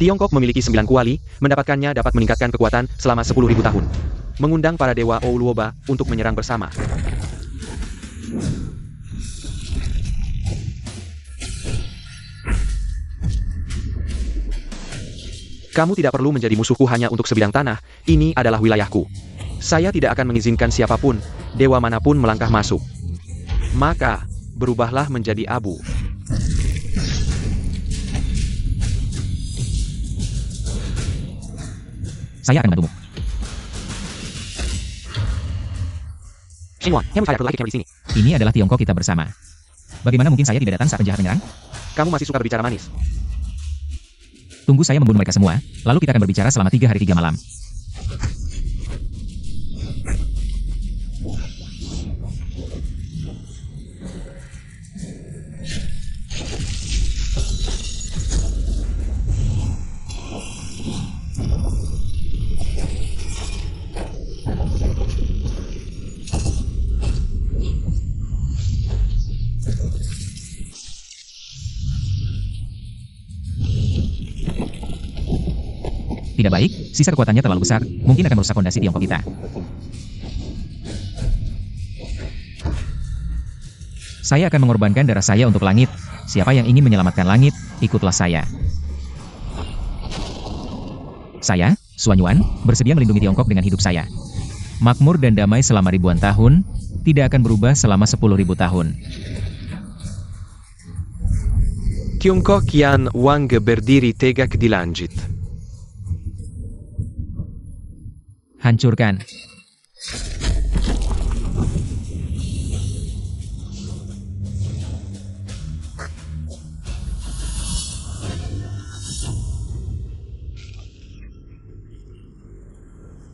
Tiongkok memiliki 9 kuali, mendapatkannya dapat meningkatkan kekuatan selama 10.000 tahun. Mengundang para dewa Ouluoba untuk menyerang bersama. Kamu tidak perlu menjadi musuhku hanya untuk sebidang tanah, ini adalah wilayahku. Saya tidak akan mengizinkan siapapun, dewa manapun melangkah masuk. Maka, berubahlah menjadi abu. Saya akan membantumu. Xinhuan, kamu tidak perlu lagi camp di sini. Ini adalah Tiongkok kita bersama. Bagaimana mungkin saya tidak datang saat penjahat menyerang? Kamu masih suka berbicara manis. Tunggu saya membunuh mereka semua, lalu kita akan berbicara selama 3 hari 3 malam. Tidak baik, sisa kekuatannya terlalu besar, mungkin akan merusak fondasi Tiongkok kita. Saya akan mengorbankan darah saya untuk langit. Siapa yang ingin menyelamatkan langit, ikutlah saya. Saya, Xuanyuan, bersedia melindungi Tiongkok dengan hidup saya. Makmur dan damai selama ribuan tahun, tidak akan berubah selama 10.000 tahun. Tiongkok yang Wang berdiri tegak di langit. Hancurkan.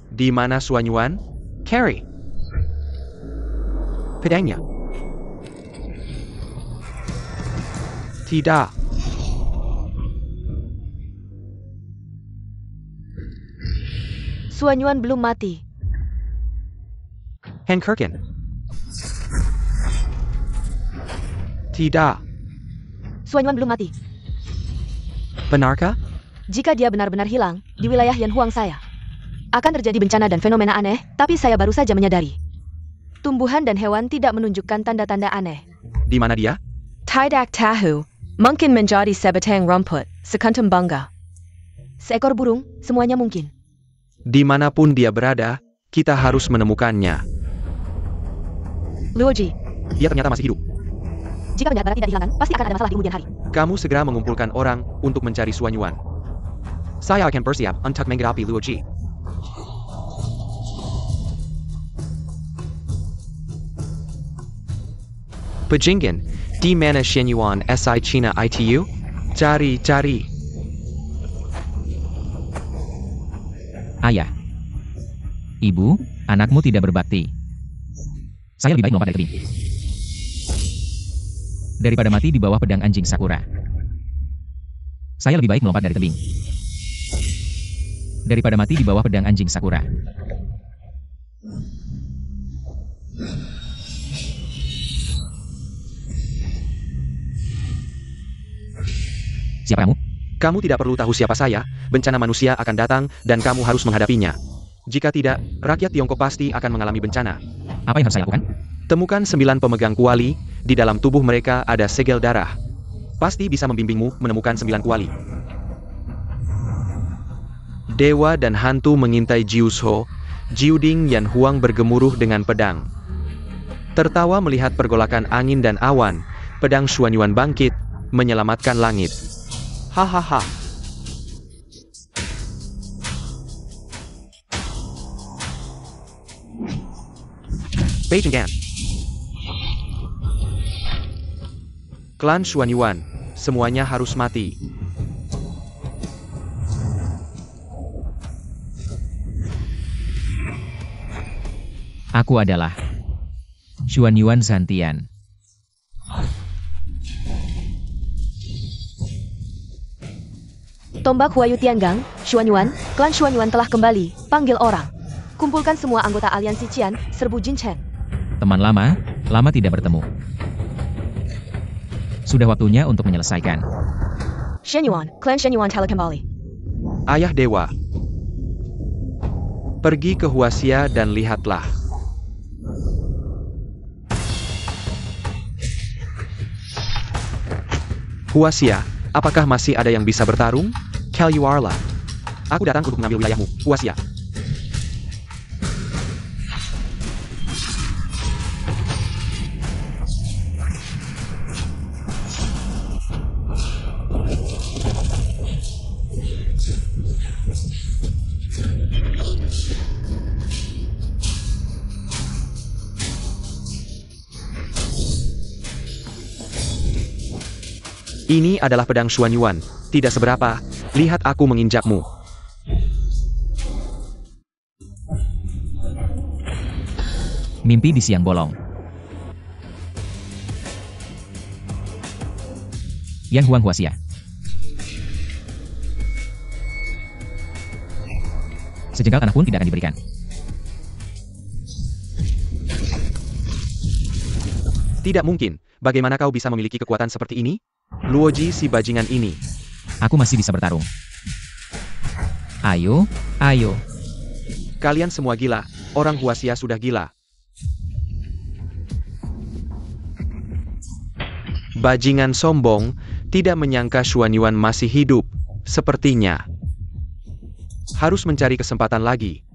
Di mana Xuanyuan? Carry. Pedangnya. Tidak. Xuanyuan belum mati. Hankerken. Tidak. Xuanyuan belum mati. Benarkah? Jika dia benar-benar hilang, di wilayah Yanhuang saya, akan terjadi bencana dan fenomena aneh, tapi saya baru saja menyadari. Tumbuhan dan hewan tidak menunjukkan tanda-tanda aneh. Di mana dia? Tidak tahu. Mungkin menjadi sebatang rumput, sekantum bangga. Seekor burung, semuanya mungkin. Dimanapun dia berada, kita harus menemukannya. Luoji, Dia ternyata masih hidup. jika penjahat barat tidak dihilangkan, pasti akan ada masalah di kemudian hari. Kamu segera mengumpulkan orang untuk mencari Xuanyuan. Saya akan bersiap untuk menghadapi Luoji. Pejinggan, di mana Xuanyuan SI China ITU? Cari. Ayah. Ibu, anakmu tidak berbakti. Saya lebih baik melompat dari tebing. Daripada mati di bawah pedang anjing Sakura. Saya lebih baik melompat dari tebing. Daripada mati di bawah pedang anjing Sakura. Siapa kamu? Kamu tidak perlu tahu siapa saya, bencana manusia akan datang dan kamu harus menghadapinya. Jika tidak, rakyat Tiongkok pasti akan mengalami bencana. Apa yang harus saya lakukan? Temukan 9 pemegang kuali, di dalam tubuh mereka ada segel darah. Pasti bisa membimbingmu menemukan 9 kuali. Dewa dan hantu mengintai Jiusho, Jiuding Yan Huang bergemuruh dengan pedang. Tertawa melihat pergolakan angin dan awan, pedang Xuanyuan bangkit, menyelamatkan langit. Hahaha. Beijing. Klan Xuanyuan, semuanya harus mati. Aku adalah Xuanyuan Zantian. Tombak Huayu Tiangang, Xuanyuan, klan Xuanyuan telah kembali, panggil orang. Kumpulkan semua anggota aliansi Qian, serbu Jin Chen. Teman lama tidak bertemu. Sudah waktunya untuk menyelesaikan. Shenyuan, klan Shenyuan telah kembali. Ayah dewa. Pergi ke Huaxia dan lihatlah. Huaxia, apakah masih ada yang bisa bertarung? Tell you Arla. Aku datang untuk mengambil wilayahmu, Huaxia. Ini adalah pedang Xuanyuan. Tidak seberapa. Lihat aku menginjakmu. Mimpi di siang bolong. Yan Huang Huaxia. Sejengkal tanah pun tidak akan diberikan. Tidak mungkin. Bagaimana kau bisa memiliki kekuatan seperti ini? Luoji si bajingan ini. Aku masih bisa bertarung. Ayo, ayo. Kalian semua gila. Orang Huaxia sudah gila. Bajingan sombong, tidak menyangka Xuanyuan masih hidup. Sepertinya. Harus mencari kesempatan lagi.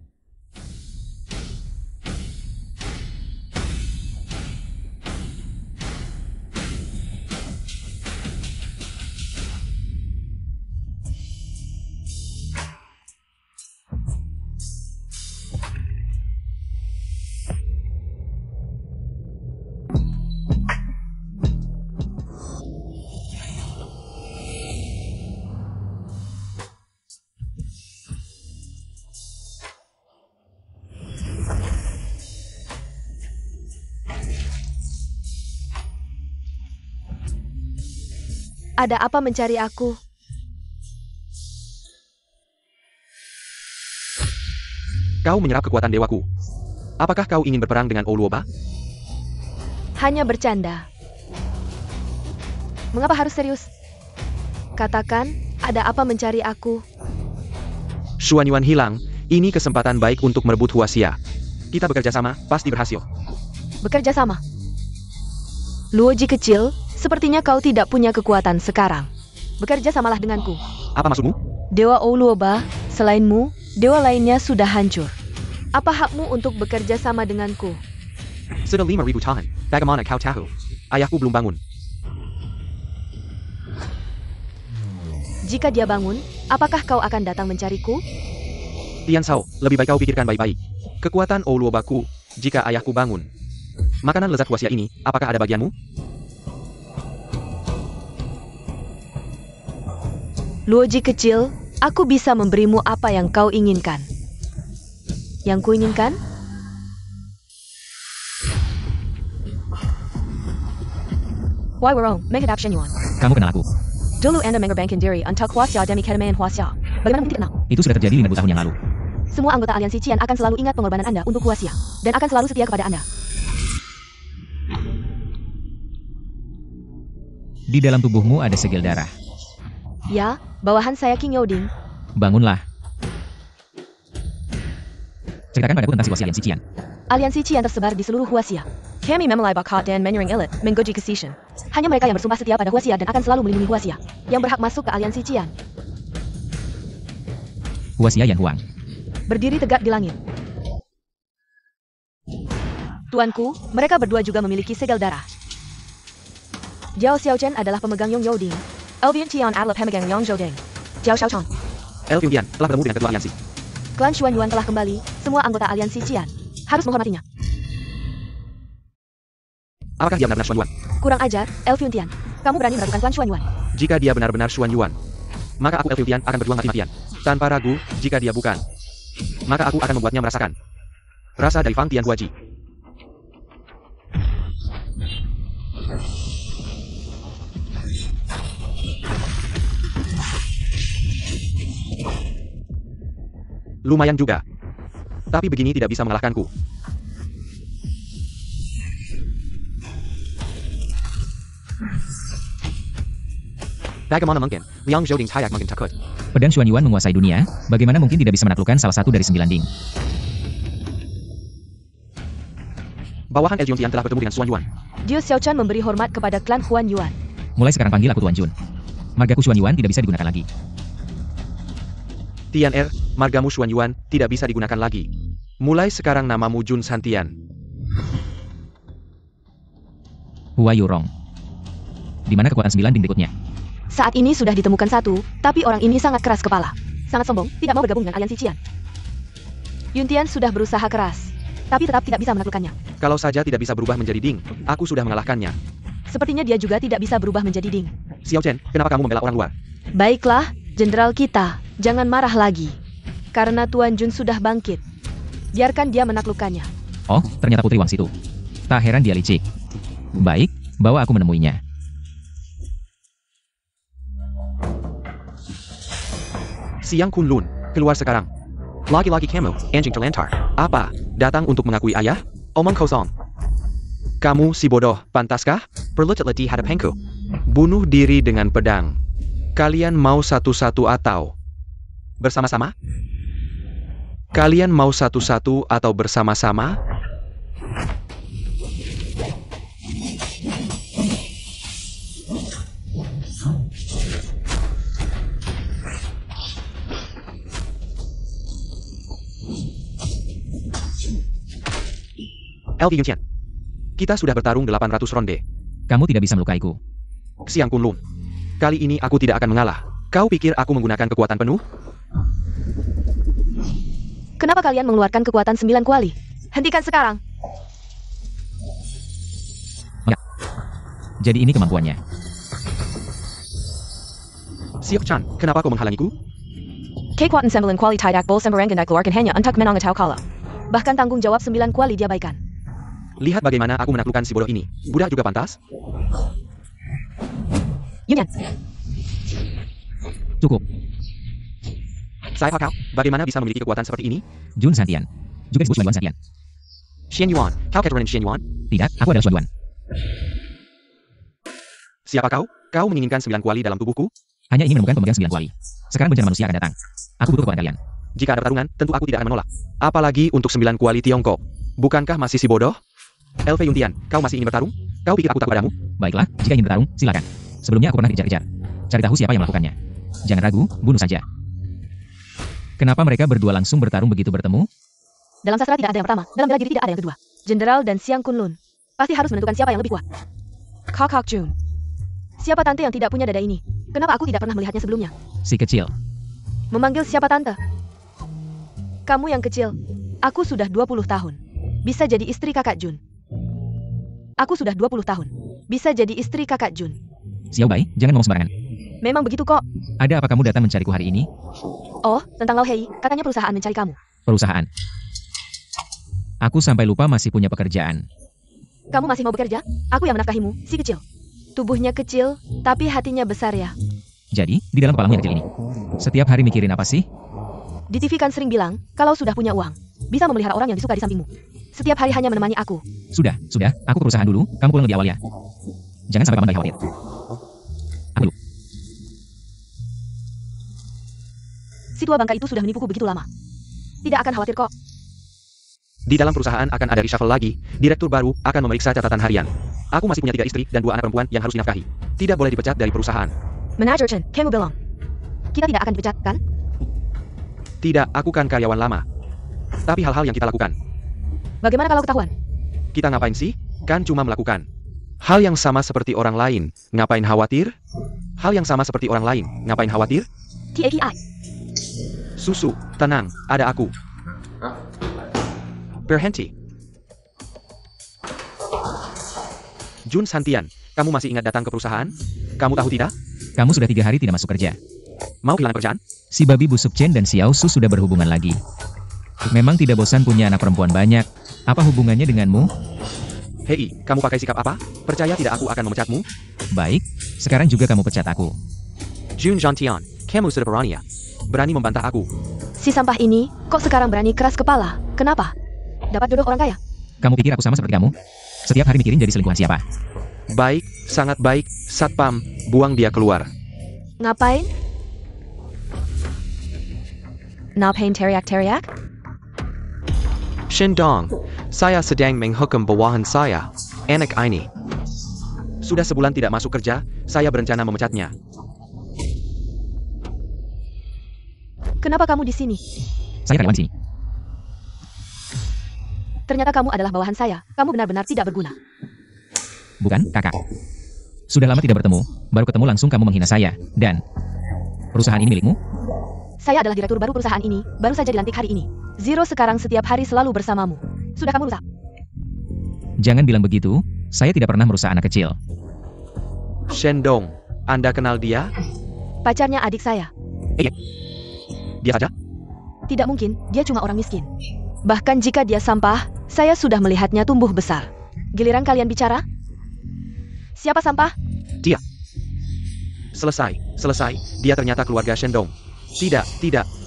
Ada apa mencari aku? Kau menyerap kekuatan dewaku. Apakah kau ingin berperang dengan Ouluoba? Hanya bercanda. Mengapa harus serius? Katakan, ada apa mencari aku? Xuanyuan hilang, ini kesempatan baik untuk merebut Huaxia. Kita bekerja sama, pasti berhasil. Bekerja sama. Luoji kecil, sepertinya kau tidak punya kekuatan sekarang. Bekerja samalah denganku. Apa maksudmu? Dewa Ouluoba, selainmu, dewa lainnya sudah hancur. Apa hakmu untuk bekerja sama denganku? Sudah 5.000 tahun, bagaimana kau tahu? Ayahku belum bangun. Jika dia bangun, apakah kau akan datang mencariku? Tian Shao, lebih baik kau pikirkan baik-baik. Kekuatan Ouluobaku, jika ayahku bangun. Makanan lezat Huaxia ini, apakah ada bagianmu? Luoji kecil, aku bisa memberimu apa yang kau inginkan. Yang kuinginkan? Why Warong, menghadap Shenyuan. Kamu kenal aku. Dulu Anda mengerbangkan diri untuk Huaxia demi kedamaian Huaxia. Bagaimana mungkin kenal? Itu sudah terjadi 5.000 tahun yang lalu. Semua anggota aliansi Qian akan selalu ingat pengorbanan Anda untuk Huaxia. Dan akan selalu setia kepada Anda. Di dalam tubuhmu ada segel darah. Ya, bawahan saya King Yoding. Bangunlah. Ceritakan padaku tentang situasi aliansi Qian. Aliansi Qian tersebar di seluruh Huaxia. Kami memelai bakat dan menyering elit, menggoji kesishan. Hanya mereka yang bersumpah setia pada Huaxia dan akan selalu melindungi Huaxia, yang berhak masuk ke aliansi Qian. Huaxia Yan Huang. Berdiri tegak di langit. Tuanku, mereka berdua juga memiliki segel darah. Jiao Xiaochen adalah pemegang Yong Yoding. Elvian Tian adalah pemegang Yong Zhouding. Jiao Xiaochang. Elvian Tian telah bertemu dengan ketua aliansi. Klan Xuanyuan telah kembali, semua anggota aliansi Qian harus menghormatinya. Apakah dia benar-benar Xuanyuan? Kurang ajar, Elvian Tian. Kamu berani meragukan klan Xuanyuan? Jika dia benar-benar Xuanyuan, maka aku Elvian Tian akan berjuang mati-matian. Tanpa ragu, jika dia bukan, maka aku akan membuatnya merasakan rasa dari Fang Tian Huaji. Lumayan juga. Tapi begini tidak bisa mengalahkanku. Bagaimana mungkin? Liang Zhouding Tayak mungkin takut. Pedang Xuan Yuan menguasai dunia, bagaimana mungkin tidak bisa menaklukkan salah satu dari 9 ding? Bawahan El Juntian telah bertemu dengan Xuan Yuan. Jiu Xiaochan memberi hormat kepada klan Huan Yuan. Mulai sekarang panggil aku Tuan Jun. Margaku Xuan Yuan tidak bisa digunakan lagi. Tian Er, margamu Xuan Yuan tidak bisa digunakan lagi. Mulai sekarang namamu Jun Santian. Hua Yurong. Di mana kekuatan 9 ding berikutnya? Saat ini sudah ditemukan satu, tapi orang ini sangat keras kepala. Sangat sombong, tidak mau bergabung dengan aliansi Qian. Yuntian sudah berusaha keras, tapi tetap tidak bisa menaklukkannya. Kalau saja tidak bisa berubah menjadi Ding, aku sudah mengalahkannya. Sepertinya dia juga tidak bisa berubah menjadi Ding. Xiao Chen, kenapa kamu membela orang luar? Baiklah, jenderal kita, jangan marah lagi. Karena Tuan Jun sudah bangkit. Biarkan dia menaklukkannya. Oh, ternyata Putri Wangsitu. Tak heran dia licik. Baik, bawa aku menemuinya. Siang Kunlun, keluar sekarang. Lagi-lagi kamu, anjing terlantar. Apa? Datang untuk mengakui ayah? Omong kosong. Kamu si bodoh, pantaskah? Perlu-telah di hadapanku. Bunuh diri dengan pedang. Kalian mau satu-satu atau bersama-sama? Kalian mau satu-satu atau bersama-sama? LV Yunqian. Kita sudah bertarung 800 ronde. Kamu tidak bisa melukaiku. Siang Kunlun. Kali ini aku tidak akan mengalah. Kau pikir aku menggunakan kekuatan penuh? Kenapa kalian mengeluarkan kekuatan 9 kuali? Hentikan sekarang. Jadi ini kemampuannya. Siok Chan, kenapa kau menghalangiku? Kekuatan 9 kuali tidak boleh sembarangan dikeluarkan hanya untuk menang atau kalah. Bahkan tanggung jawab 9 kuali diabaikan. Lihat bagaimana aku menaklukkan si bodoh ini. Budak juga pantas? Yunyan. Cukup. Siapa kau? Bagaimana bisa memiliki kekuatan seperti ini? Jun Santian. Juga disebut Xuan Yuan Santian. Xian Yuan, kau keturunan Xian Yuan? Tidak, aku adalah Xuan Yuan. Siapa kau? Kau menginginkan 9 kuali dalam tubuhku? Hanya ingin menemukan pemegang 9 kuali. Sekarang bencana manusia akan datang. Aku butuh kekuatan kalian. Jika ada pertarungan, tentu aku tidak akan menolak. Apalagi untuk 9 kuali Tiongkok. Bukankah masih si bodoh? LV Yuntian, kau masih ingin bertarung? Kau pikir aku takut padamu? Baiklah, jika ingin bertarung, silakan. Sebelumnya aku pernah dikejar-kejar. Cari tahu siapa yang melakukannya. Jangan ragu, bunuh saja. Kenapa mereka berdua langsung bertarung begitu bertemu? Dalam sastra tidak ada yang pertama, dalam bela diri tidak ada yang kedua. Jenderal dan Siang Kunlun pasti harus menentukan siapa yang lebih kuat. Kok Jun. Siapa tante yang tidak punya dada ini? Kenapa aku tidak pernah melihatnya sebelumnya? Si kecil. Memanggil siapa tante? Kamu yang kecil. Aku sudah 20 tahun. Bisa jadi istri kakak Jun. Aku sudah 20 tahun. Bisa jadi istri kakak Jun. Xiao Bai, jangan ngomong sembarangan. Memang begitu kok. Ada apa kamu datang mencariku hari ini? Oh, tentang Lao Hei, katanya perusahaan mencari kamu. Perusahaan. Aku sampai lupa masih punya pekerjaan. Kamu masih mau bekerja? Aku yang menafkahimu, si kecil. Tubuhnya kecil, tapi hatinya besar ya. Jadi, di dalam kepalamu yang kecil ini. Setiap hari mikirin apa sih? Di TV kan sering bilang, kalau sudah punya uang, bisa memelihara orang yang disuka di sampingmu. Setiap hari hanya menemani aku. Sudah. Aku ke perusahaan dulu, kamu pulang lebih awal ya. Jangan sampai paman Bai khawatir. Aku dulu. Si tua bangka itu sudah menipuku begitu lama. Tidak akan khawatir kok. Di dalam perusahaan akan ada reshuffle lagi. Direktur baru akan memeriksa catatan harian. Aku masih punya 3 istri dan 2 anak perempuan yang harus dinafkahi. Tidak boleh dipecat dari perusahaan. Manager Chen, kamu bilang. Kita tidak akan dipecat, kan? Tidak, aku kan karyawan lama. Tapi hal-hal yang kita lakukan. Bagaimana kalau ketahuan? Kita ngapain sih? Kan cuma melakukan hal yang sama seperti orang lain. Ngapain khawatir? Hal yang sama seperti orang lain. Ngapain khawatir? TAKI. Susu, tenang, ada aku. Berhenti. Jun Santian, kamu masih ingat datang ke perusahaan? Kamu tahu tidak? Kamu sudah 3 hari tidak masuk kerja. Mau kehilangan kerjaan? Si babi busuk Chen dan Xiao Su sudah berhubungan lagi. Memang tidak bosan punya anak perempuan banyak. Apa hubungannya denganmu? Hei, kamu pakai sikap apa? Percaya tidak aku akan memecatmu? Baik, sekarang juga kamu pecat aku. Jun Santian, kamu sudah berani ya? Berani membantah aku. Si sampah ini, kok sekarang berani keras kepala? Kenapa? Dapat jodoh orang kaya? Kamu pikir aku sama seperti kamu? Setiap hari mikirin jadi selingkuhan siapa? Baik, sangat baik. Satpam, buang dia keluar. Ngapain? Ngapain teriak-teriak? Shendong, saya sedang menghukum bawahan saya, anak ini. Sudah sebulan tidak masuk kerja, saya berencana memecatnya. Kenapa kamu di sini? Saya karyawan di sini. Ternyata kamu adalah bawahan saya. Kamu benar-benar tidak berguna. Bukan, kakak. Sudah lama tidak bertemu, baru ketemu langsung kamu menghina saya, dan... Perusahaan ini milikmu? Saya adalah direktur baru perusahaan ini, baru saja dilantik hari ini. Zero sekarang setiap hari selalu bersamamu. Sudah kamu rusak. Jangan bilang begitu, saya tidak pernah merusak anak kecil. Shendong, Anda kenal dia? Pacarnya adik saya. Dia saja? Tidak mungkin, dia cuma orang miskin. Bahkan jika dia sampah, saya sudah melihatnya tumbuh besar. Giliran kalian bicara? Siapa sampah? Dia. Selesai. Dia ternyata keluarga Shendong. Tidak,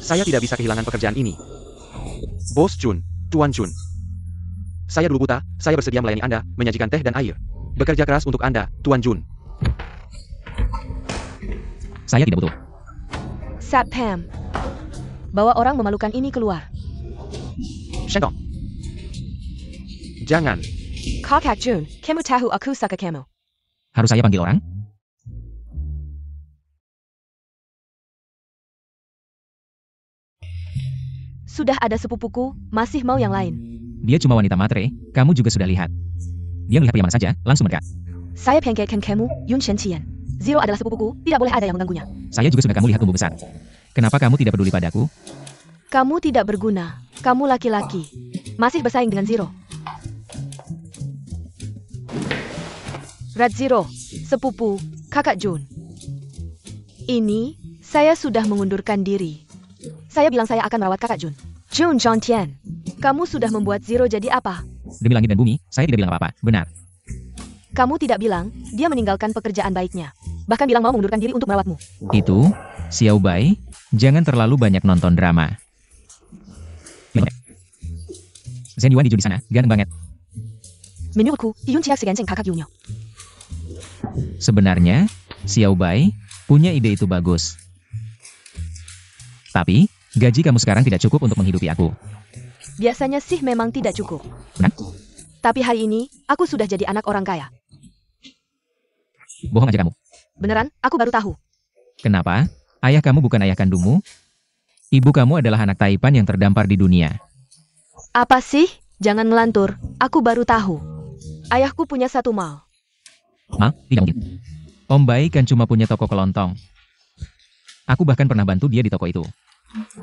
saya tidak bisa kehilangan pekerjaan ini. Bos Jun, Tuan Jun. Saya dulu buta, saya bersedia melayani Anda, menyajikan teh dan air. Bekerja keras untuk Anda, Tuan Jun. Saya tidak butuh. Satpam. Bawa orang memalukan ini keluar. Shendong. Jangan. Kakak Jun, kamu tahu aku suka kamu. Harus saya panggil orang? Sudah ada sepupuku, masih mau yang lain. Dia cuma wanita matre, kamu juga sudah lihat. Dia melihat pria mana saja, langsung mendekat. Saya pancake kamu, Yun Shenqian. Zero adalah sepupuku, tidak boleh ada yang mengganggunya. Saya juga sudah kamu lihat tumbuh besar. Kenapa kamu tidak peduli padaku? Kamu tidak berguna. Kamu laki-laki. Masih bersaing dengan Zero. Red Zero, sepupu, kakak Jun. Ini, saya sudah mengundurkan diri. Saya bilang saya akan merawat kakak Jun. Jun Zhongtian, kamu sudah membuat Zero jadi apa? Demi langit dan bumi, saya tidak bilang apa-apa, benar. Kamu tidak bilang, dia meninggalkan pekerjaan baiknya. Bahkan bilang mau mengundurkan diri untuk merawatmu. Itu, Xiao Bai, jangan terlalu banyak nonton drama. Zhen Yuan di Jun di sana, ganteng banget. Menurutku, Yun Chiak seganceng kakak Yunyo. Sebenarnya, Xiao Bai punya ide itu bagus. Tapi, gaji kamu sekarang tidak cukup untuk menghidupi aku. Biasanya sih memang tidak cukup. Benar? Tapi hari ini, aku sudah jadi anak orang kaya. Bohong aja kamu. Beneran, aku baru tahu. Kenapa? Ayah kamu bukan ayah kandungmu? Ibu kamu adalah anak Taipan yang terdampar di dunia. Apa sih? Jangan ngelantur, aku baru tahu. Ayahku punya 1 mal. Ma, tidak mungkin. Om Bai kan cuma punya toko kelontong. Aku bahkan pernah bantu dia di toko itu.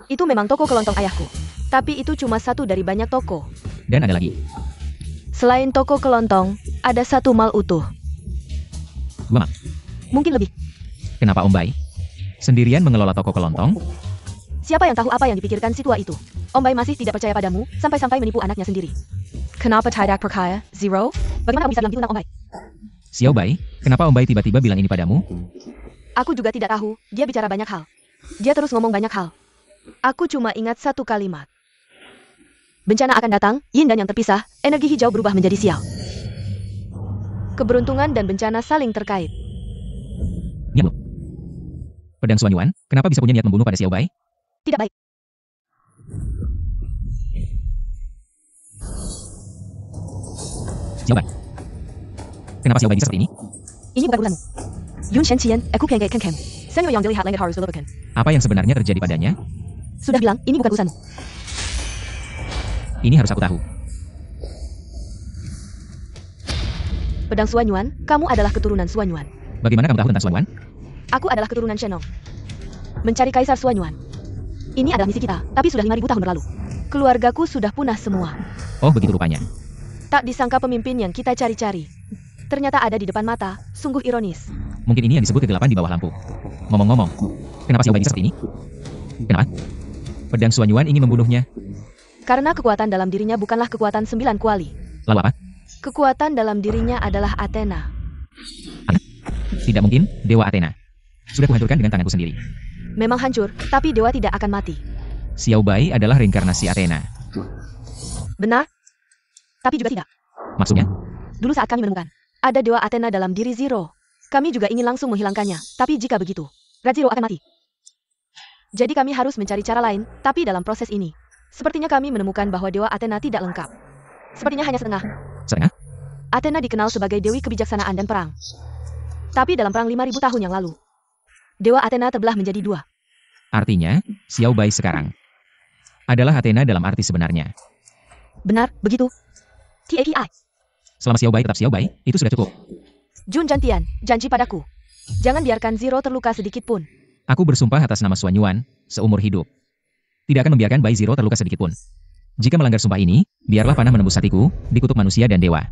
Itu memang toko kelontong ayahku. Tapi itu cuma satu dari banyak toko. Dan ada lagi. Selain toko kelontong, ada 1 mal utuh. 2 mal. Mungkin lebih. Kenapa Om Bai sendirian mengelola toko kelontong? Siapa yang tahu apa yang dipikirkan si tua itu? Om Bai masih tidak percaya padamu, sampai-sampai menipu anaknya sendiri. Kenapa tidak percaya, Zero? Bagaimana kamu bisa bilang gitu tentang Om Bai? Xiao Bai, kenapa Om Bai tiba-tiba bilang ini padamu? Aku juga tidak tahu, dia bicara banyak hal. Dia terus ngomong banyak hal. Aku cuma ingat 1 kalimat. Bencana akan datang, yin dan yang terpisah, energi hijau berubah menjadi sial. Keberuntungan dan bencana saling terkait. Diam lu. Pedang Suanyuan, kenapa bisa punya niat membunuh pada Xiao Bai? Tidak baik. Xiao Bai. Kenapa Xiao Bai bisa seperti ini? Ini bukan urusanmu. Yun Shenqian, aku pancake kamu. Saya yang dilihat langit harus dilupakan. Apa yang sebenarnya terjadi padanya? Sudah bilang, ini bukan urusanmu. Ini harus aku tahu. Pedang Suanyuan, kamu adalah keturunan Suanyuan. Bagaimana kamu tahu tentang Suanyuan? Aku adalah keturunan Shenong. Mencari Kaisar Suanyuan. Ini adalah misi kita, tapi sudah 5.000 tahun berlalu. Keluargaku sudah punah semua. Oh, begitu rupanya. Tak disangka pemimpin yang kita cari-cari. Ternyata ada di depan mata, sungguh ironis. Mungkin ini yang disebut kegelapan di bawah lampu. Ngomong-ngomong, kenapa Xiao Bai bisa seperti ini? Kenapa? Pedang Suanyuan ingin membunuhnya. Karena kekuatan dalam dirinya bukanlah kekuatan 9 kuali. Lalu apa? Kekuatan dalam dirinya adalah Athena. Tidak mungkin, Dewa Athena. Sudah kuhancurkan dengan tanganku sendiri. Memang hancur, tapi dewa tidak akan mati. Xiao Bai adalah reinkarnasi Athena. Benar? Tapi juga tidak. Maksudnya? Dulu saat kami menemukan, ada dewa Athena dalam diri Zero. Kami juga ingin langsung menghilangkannya, tapi jika begitu, Radziro akan mati. Jadi kami harus mencari cara lain, tapi dalam proses ini, sepertinya kami menemukan bahwa Dewa Athena tidak lengkap. Sepertinya hanya setengah. Setengah? Athena dikenal sebagai Dewi Kebijaksanaan dan Perang. Tapi dalam perang 5.000 tahun yang lalu, Dewa Athena terbelah menjadi dua. Artinya, Xiao Bai sekarang adalah Athena dalam arti sebenarnya. Benar, begitu. TAPI. Selama Xiao Bai tetap Xiao Bai, itu sudah cukup. Jun Jantian, janji padaku. Jangan biarkan Zero terluka sedikit pun. Aku bersumpah atas nama Xuan Yuan, seumur hidup. Tidak akan membiarkan Bai Zero terluka sedikit pun. Jika melanggar sumpah ini, biarlah panah menembus hatiku, dikutuk manusia dan dewa.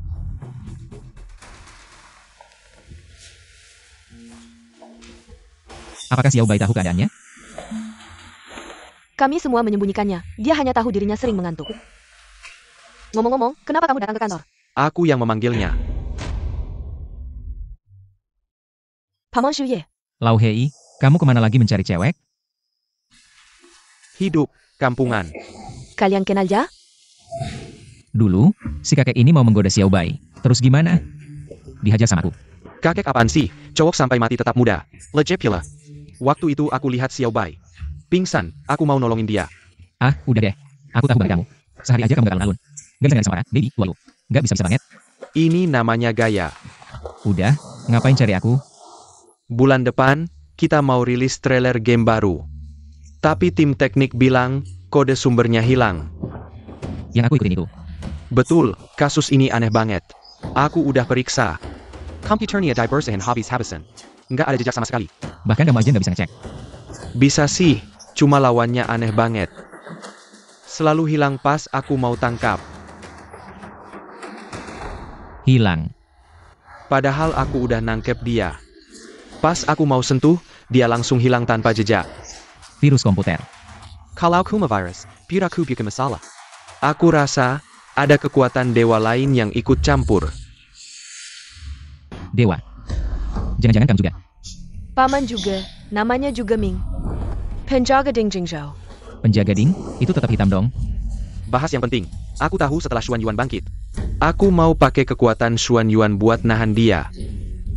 Apakah Xiao Bai tahu keadaannya? Kami semua menyembunyikannya. Dia hanya tahu dirinya sering mengantuk. Ngomong-ngomong, kenapa kamu datang ke kantor? Aku yang memanggilnya. Paman Shuye. Lau Hei, kamu kemana lagi mencari cewek? Hidup, kampungan. Kalian kenal ya? Dulu, si kakek ini mau menggoda Xiao Bai. Terus gimana? Dihajar sama aku. Kakek apaan sih? Cowok sampai mati tetap muda. Legit pula. Waktu itu aku lihat Xiao Bai pingsan, aku mau nolongin dia. Ah, udah deh. Aku tahu banget kamu. Sehari aja kamu gak alun-alun. Gak bisa nyari sama orang, baby, lu. Gak bisa-bisa banget. Ini namanya gaya. Udah, ngapain cari aku? Bulan depan, kita mau rilis trailer game baru. Tapi tim teknik bilang, kode sumbernya hilang. Yang aku ikutin itu. Betul, kasus ini aneh banget. Aku udah periksa. Komputernya diverse and hobbies habisan. Nggak ada jejak sama sekali. Bahkan kamu aja nggak bisa ngecek. Bisa sih, cuma lawannya aneh banget. Selalu hilang pas aku mau tangkap. Hilang. Padahal aku udah nangkep dia. Pas aku mau sentuh, dia langsung hilang tanpa jejak. Virus komputer. Kalau virus, piraku bikin masalah. Aku rasa, ada kekuatan dewa lain yang ikut campur. Dewa. Jangan-jangan kamu juga. Paman juga, namanya juga Ming. Penjaga Ding Jingzhou. Penjaga Ding, itu tetap hitam dong. Bahas yang penting, aku tahu setelah Xuan Yuan bangkit. Aku mau pakai kekuatan Xuan Yuan buat nahan dia.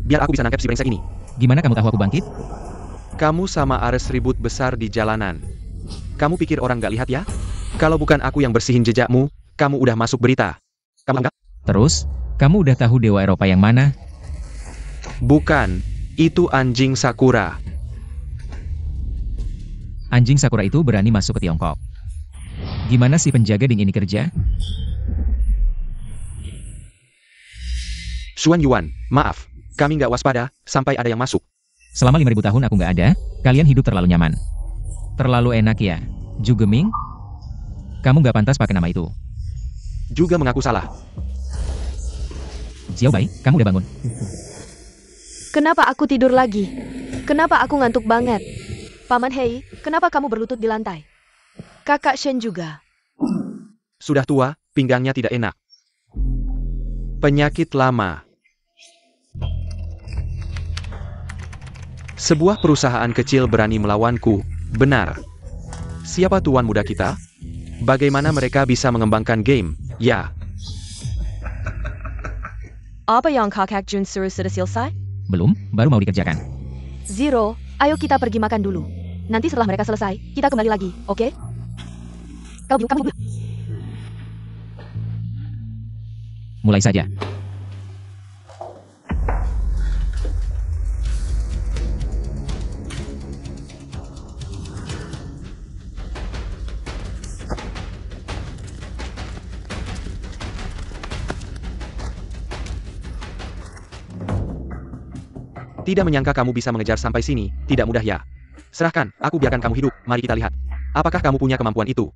Biar aku bisa nangkep si brengsek ini. Gimana kamu tahu aku bangkit? Kamu sama Ares ribut besar di jalanan. Kamu pikir orang gak lihat ya? Kalau bukan aku yang bersihin jejakmu, kamu udah masuk berita. Kamu anggap? Terus, kamu udah tahu dewa Eropa yang mana? Bukan, itu anjing Sakura. Anjing Sakura itu berani masuk ke Tiongkok. Gimana si penjaga Ding ini kerja? Xuan Yuan, maaf. Kami nggak waspada, sampai ada yang masuk. Selama 5.000 tahun aku nggak ada, kalian hidup terlalu nyaman. Terlalu enak ya. Ju Geming? Kamu nggak pantas pakai nama itu. Juga mengaku salah. Xiao Bai, kamu udah bangun. Kenapa aku tidur lagi? Kenapa aku ngantuk banget? Paman Hei, kenapa kamu berlutut di lantai? Kakak Shen juga. Sudah tua, pinggangnya tidak enak. Penyakit lama. Sebuah perusahaan kecil berani melawanku, benar. Siapa tuan muda kita? Bagaimana mereka bisa mengembangkan game? Ya. Apa yang Kakak Jun suruh sudah selesai? Belum, baru mau dikerjakan. Zero, ayo kita pergi makan dulu. Nanti setelah mereka selesai, kita kembali lagi, oke? Kamu. Mulai saja. Tidak menyangka kamu bisa mengejar sampai sini, tidak mudah ya. Serahkan, aku biarkan kamu hidup, mari kita lihat. Apakah kamu punya kemampuan itu?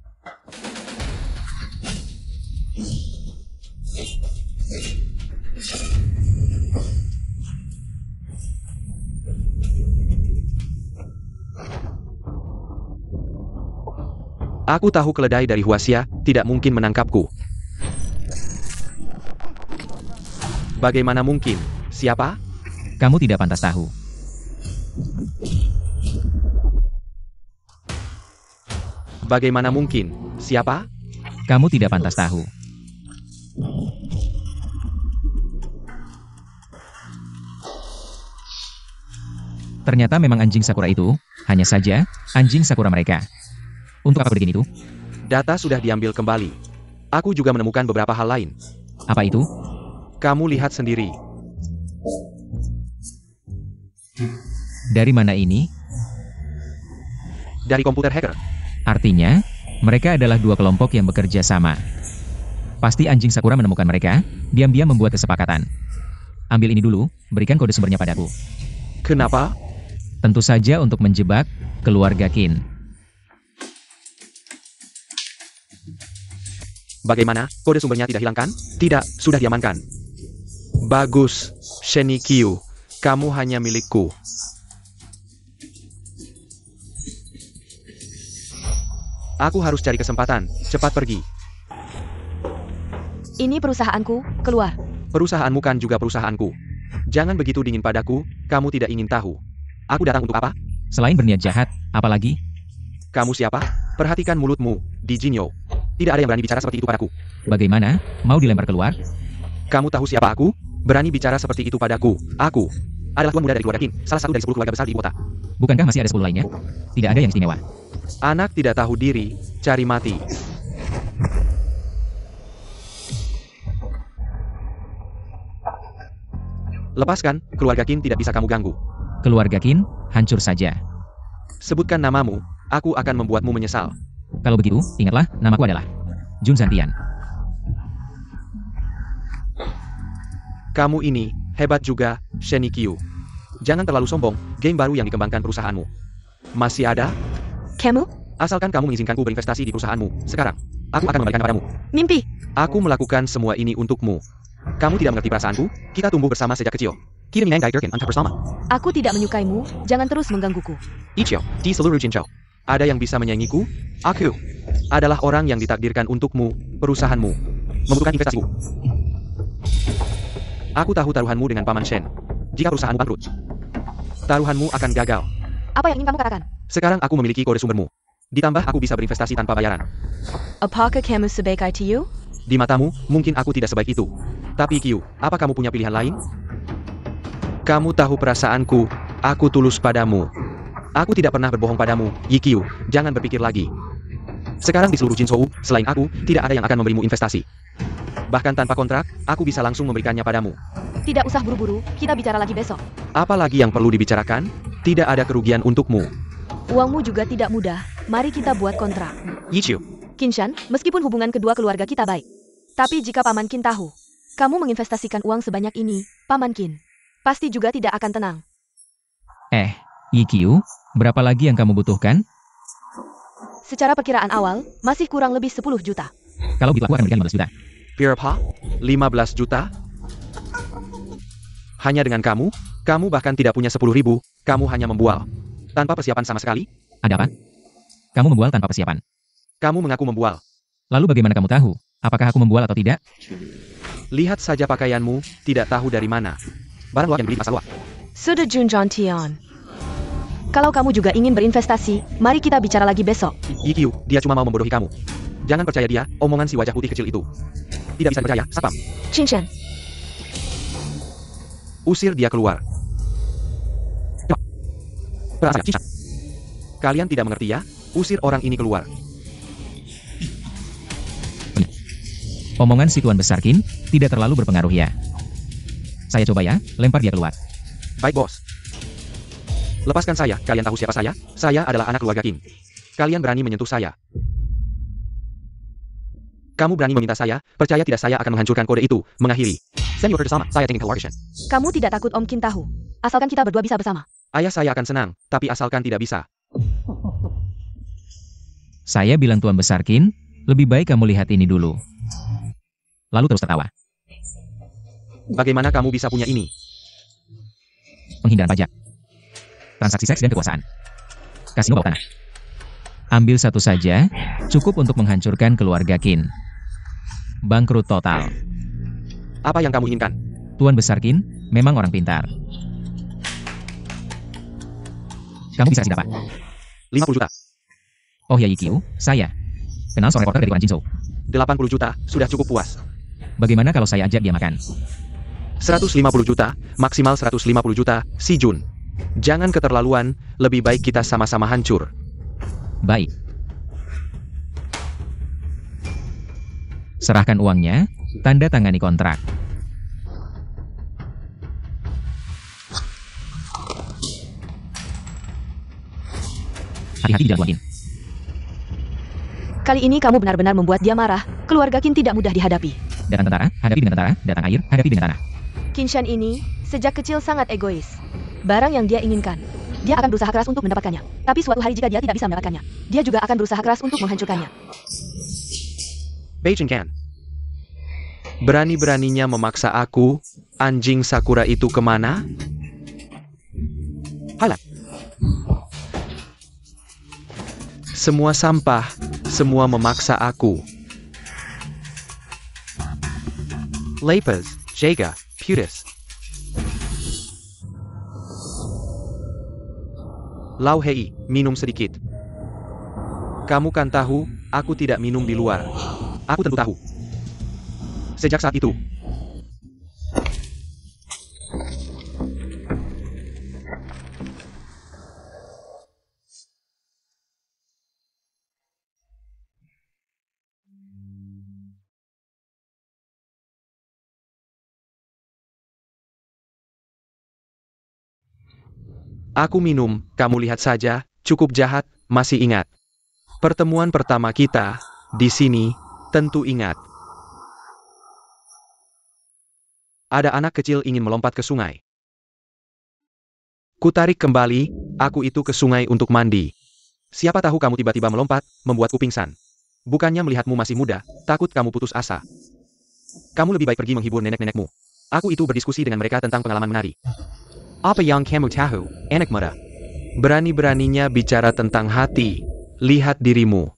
Aku tahu keledai dari Huaxia, tidak mungkin menangkapku. Bagaimana mungkin? Siapa? Kamu tidak pantas tahu. Bagaimana mungkin? Siapa? Kamu tidak pantas tahu. Ternyata memang anjing Sakura itu, hanya saja, anjing Sakura mereka. Untuk apa begini itu? Data sudah diambil kembali. Aku juga menemukan beberapa hal lain. Apa itu? Kamu lihat sendiri. Dari mana ini? Dari komputer hacker. Artinya, mereka adalah dua kelompok yang bekerja sama. Pasti anjing Sakura menemukan mereka, diam-diam membuat kesepakatan. Ambil ini dulu, berikan kode sumbernya padaku. Kenapa? Tentu saja untuk menjebak keluarga Qin. Bagaimana? Kode sumbernya tidak hilangkan? Tidak, sudah diamankan. Bagus, Shenikyu. Kamu hanya milikku. Aku harus cari kesempatan. Cepat pergi. Ini perusahaanku, keluar. Perusahaanmu kan juga perusahaanku. Jangan begitu dingin padaku, kamu tidak ingin tahu. Aku datang untuk apa? Selain berniat jahat, apalagi? Kamu siapa? Perhatikan mulutmu, Di Jinyo. Tidak ada yang berani bicara seperti itu padaku. Bagaimana? Mau dilempar keluar? Kamu tahu siapa aku? Berani bicara seperti itu padaku. Aku adalah tuan muda dari keluarga Qin, salah satu dari 10 keluarga besar di ibu kota. Bukankah masih ada 10 lainnya? Tidak ada yang istimewa. Anak tidak tahu diri, cari mati. Lepaskan, keluarga Qin tidak bisa kamu ganggu. Keluarga Qin, hancur saja. Sebutkan namamu, aku akan membuatmu menyesal. Kalau begitu, ingatlah, namaku adalah Jun Zantian. Kamu ini, hebat juga, Shenikyu. Jangan terlalu sombong, game baru yang dikembangkan perusahaanmu. Masih ada? Kamu? Asalkan kamu mengizinkanku berinvestasi di perusahaanmu, sekarang, aku akan memberikannya padamu. Mimpi. Aku melakukan semua ini untukmu. Kamu tidak mengerti perasaanku, kita tumbuh bersama sejak kecil. Kirim yang gaikerkan antara bersama. Aku tidak menyukaimu, jangan terus menggangguku. Ichio, di seluruh Jinchou. Ada yang bisa menyaingiku? Aku adalah orang yang ditakdirkan untukmu, perusahaanmu. Membutuhkan investasimu. Aku tahu taruhanmu dengan Paman Shen. Jika perusahaanmu bangkrut, taruhanmu akan gagal. Apa yang ingin kamu katakan? Sekarang aku memiliki kode sumbermu. Ditambah aku bisa berinvestasi tanpa bayaran. Apakah kamu sebaik itu? Di matamu, mungkin aku tidak sebaik itu. Tapi Q, apa kamu punya pilihan lain? Kamu tahu perasaanku, aku tulus padamu. Aku tidak pernah berbohong padamu, Yiqiu, jangan berpikir lagi. Sekarang di seluruh Jinzhou, selain aku, tidak ada yang akan memberimu investasi. Bahkan tanpa kontrak, aku bisa langsung memberikannya padamu. Tidak usah buru-buru, kita bicara lagi besok. Apalagi yang perlu dibicarakan? Tidak ada kerugian untukmu. Uangmu juga tidak mudah, mari kita buat kontrak. Yiqiu, Qinshan, meskipun hubungan kedua keluarga kita baik. Tapi jika Paman Qin tahu, kamu menginvestasikan uang sebanyak ini, Paman Qin pasti juga tidak akan tenang. Yiqiu, berapa lagi yang kamu butuhkan? Secara perkiraan awal, masih kurang lebih 10 juta. Kalau begitu aku akan berikan 15 juta. Berapa? 15 juta? Hanya dengan kamu bahkan tidak punya 10.000, kamu hanya membual. Tanpa persiapan sama sekali? Ada apa? Kamu membual tanpa persiapan. Kamu mengaku membual. Lalu bagaimana kamu tahu? Apakah aku membual atau tidak? Lihat saja pakaianmu, tidak tahu dari mana. Barang luar yang dibeli di pasar luar. Sudah Jun Jantian. Kalau kamu juga ingin berinvestasi, mari kita bicara lagi besok. Yiqiu, dia cuma mau membodohi kamu. Jangan percaya dia, omongan si wajah putih kecil itu. Tidak bisa dipercaya, sapam. Qinshan, Usir dia keluar. Cepat. Kalian tidak mengerti ya? Usir orang ini keluar. Omongan si Tuan Besar Qin tidak terlalu berpengaruh ya. Saya coba ya, lempar dia keluar. Baik bos. Lepaskan saya, kalian tahu siapa saya? Saya adalah anak keluarga Qin. Kalian berani menyentuh saya. Kamu berani meminta saya, percaya tidak saya akan menghancurkan kode itu, mengakhiri. Send your sama, saya tinggal keluar. kamu tidak takut Om Qin tahu? Asalkan kita berdua bisa bersama. Ayah saya akan senang, tapi asalkan tidak bisa. Saya bilang Tuan Besar Qin, lebih baik kamu lihat ini dulu. Lalu terus tertawa. Bagaimana kamu bisa punya ini? Penghindaran pajak. Transaksi seks dan kekuasaan. Kasino bawah tanah. Ambil satu saja, cukup untuk menghancurkan keluarga Qin. Bangkrut total. Apa yang kamu inginkan? Tuan Besar Qin, memang orang pintar. Kamu bisa kasih berapa? 50 juta. Oh ya Yiqiu, saya. Kenal seorang reporter dari koran Jinzhou. 80 juta, sudah cukup puas. Bagaimana kalau saya ajak dia makan? 150 juta, maksimal 150 juta, si Jun. Jangan keterlaluan, lebih baik kita sama-sama hancur. Baik. Serahkan uangnya, tanda tangani kontrak. Hati-hati di jalan Qin. Kali ini kamu benar-benar membuat dia marah. Keluarga Qin tidak mudah dihadapi. Datang tentara, hadapi dengan tentara. Datang air, hadapi dengan tanah. Qin Shan ini, sejak kecil sangat egois. Barang yang dia inginkan, dia akan berusaha keras untuk mendapatkannya. Tapi suatu hari jika dia tidak bisa mendapatkannya, dia juga akan berusaha keras untuk menghancurkannya. Beijing Can. Berani-beraninya memaksa aku, anjing Sakura itu kemana? Halah. Semua sampah, semua memaksa aku. Lapis, Jaga, Putis. Lau Hei, minum sedikit. Kamu kan tahu, aku tidak minum di luar. Aku tentu tahu. Sejak saat itu, aku minum, kamu lihat saja, cukup jahat, masih ingat. Pertemuan pertama kita, di sini, tentu ingat. Ada anak kecil ingin melompat ke sungai. Kutarik kembali, aku itu ke sungai untuk mandi. Siapa tahu kamu tiba-tiba melompat, membuatku pingsan. Bukannya melihatmu masih muda, takut kamu putus asa. Kamu lebih baik pergi menghibur nenek-nenekmu. Aku itu berdiskusi dengan mereka tentang pengalaman menari. Apa yang kamu tahu, anak muda? Berani-beraninya bicara tentang hati. Lihat dirimu.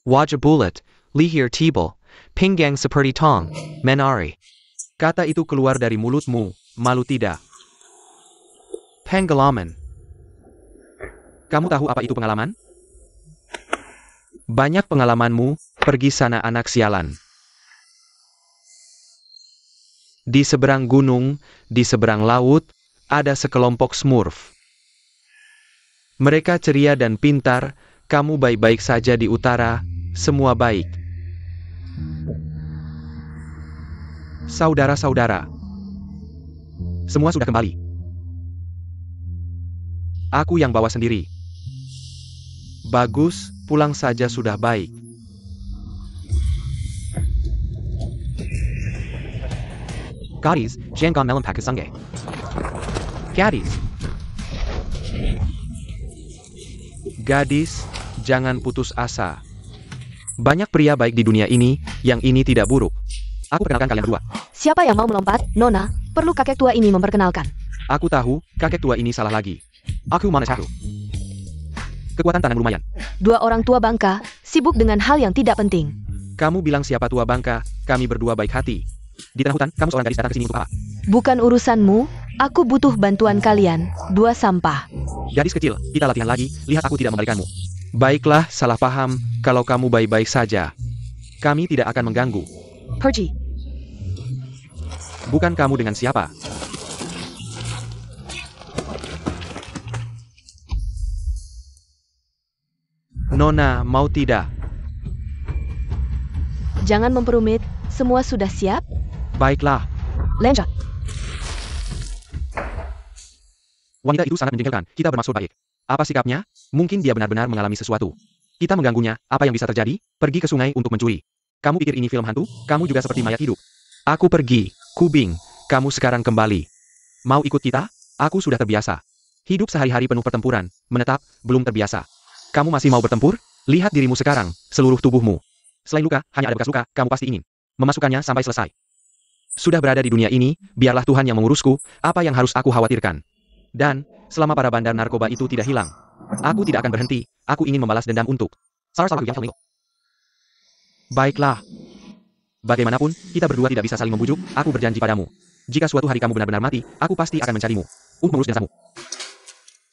Wajah bulat, lihir tebal, pinggang seperti tong, menari. Kata itu keluar dari mulutmu, malu tidak? Pengalaman. Kamu tahu apa itu pengalaman? Banyak pengalamanmu, pergi sana anak sialan. Di seberang gunung, di seberang laut, ada sekelompok Smurf. Mereka ceria dan pintar, kamu baik-baik saja di utara, semua baik. Saudara-saudara, semua sudah kembali. Aku yang bawa sendiri. Bagus, pulang saja sudah baik. Gadis, jangan melompat ke sungai. Gadis. Gadis, jangan putus asa. Banyak pria baik di dunia ini, yang ini tidak buruk. Aku perkenalkan kalian berdua. Siapa yang mau melompat? Nona, perlu kakek tua ini memperkenalkan. Aku tahu, kakek tua ini salah lagi. Aku mana satu. Kekuatan tangan lumayan. Dua orang tua bangka, sibuk dengan hal yang tidak penting. Kamu bilang siapa tua bangka, kami berdua baik hati. Di tengah hutan, kamu seorang gadis datang ke sini untuk apa? Bukan urusanmu, aku butuh bantuan kalian, dua sampah. Gadis kecil, kita latihan lagi, lihat aku tidak membalikanmu. Baiklah, salah paham, kalau kamu baik-baik saja. Kami tidak akan mengganggu. Pergi. Bukan kamu dengan siapa? Nona, mau tidak? Jangan memperumit, semua sudah siap? Baiklah. Lanjut. Wanita itu sangat menjengkelkan, kita bermaksud baik. Apa sikapnya? Mungkin dia benar-benar mengalami sesuatu. Kita mengganggunya, apa yang bisa terjadi? Pergi ke sungai untuk mencuri. Kamu pikir ini film hantu? Kamu juga seperti mayat hidup. Aku pergi, Kubing, kamu sekarang kembali. Mau ikut kita? Aku sudah terbiasa. Hidup sehari-hari penuh pertempuran, menetap, belum terbiasa. Kamu masih mau bertempur? Lihat dirimu sekarang, seluruh tubuhmu. Selain luka, hanya ada bekas luka, kamu pasti ingin memasukkannya sampai selesai. Sudah berada di dunia ini, biarlah Tuhan yang mengurusku, apa yang harus aku khawatirkan. Dan, selama para bandar narkoba itu tidak hilang, aku tidak akan berhenti, aku ingin membalas dendam untuk Baiklah. Bagaimanapun, kita berdua tidak bisa saling membujuk, aku berjanji padamu. Jika suatu hari kamu benar-benar mati, aku pasti akan mencarimu. Untuk mengurus jasamu.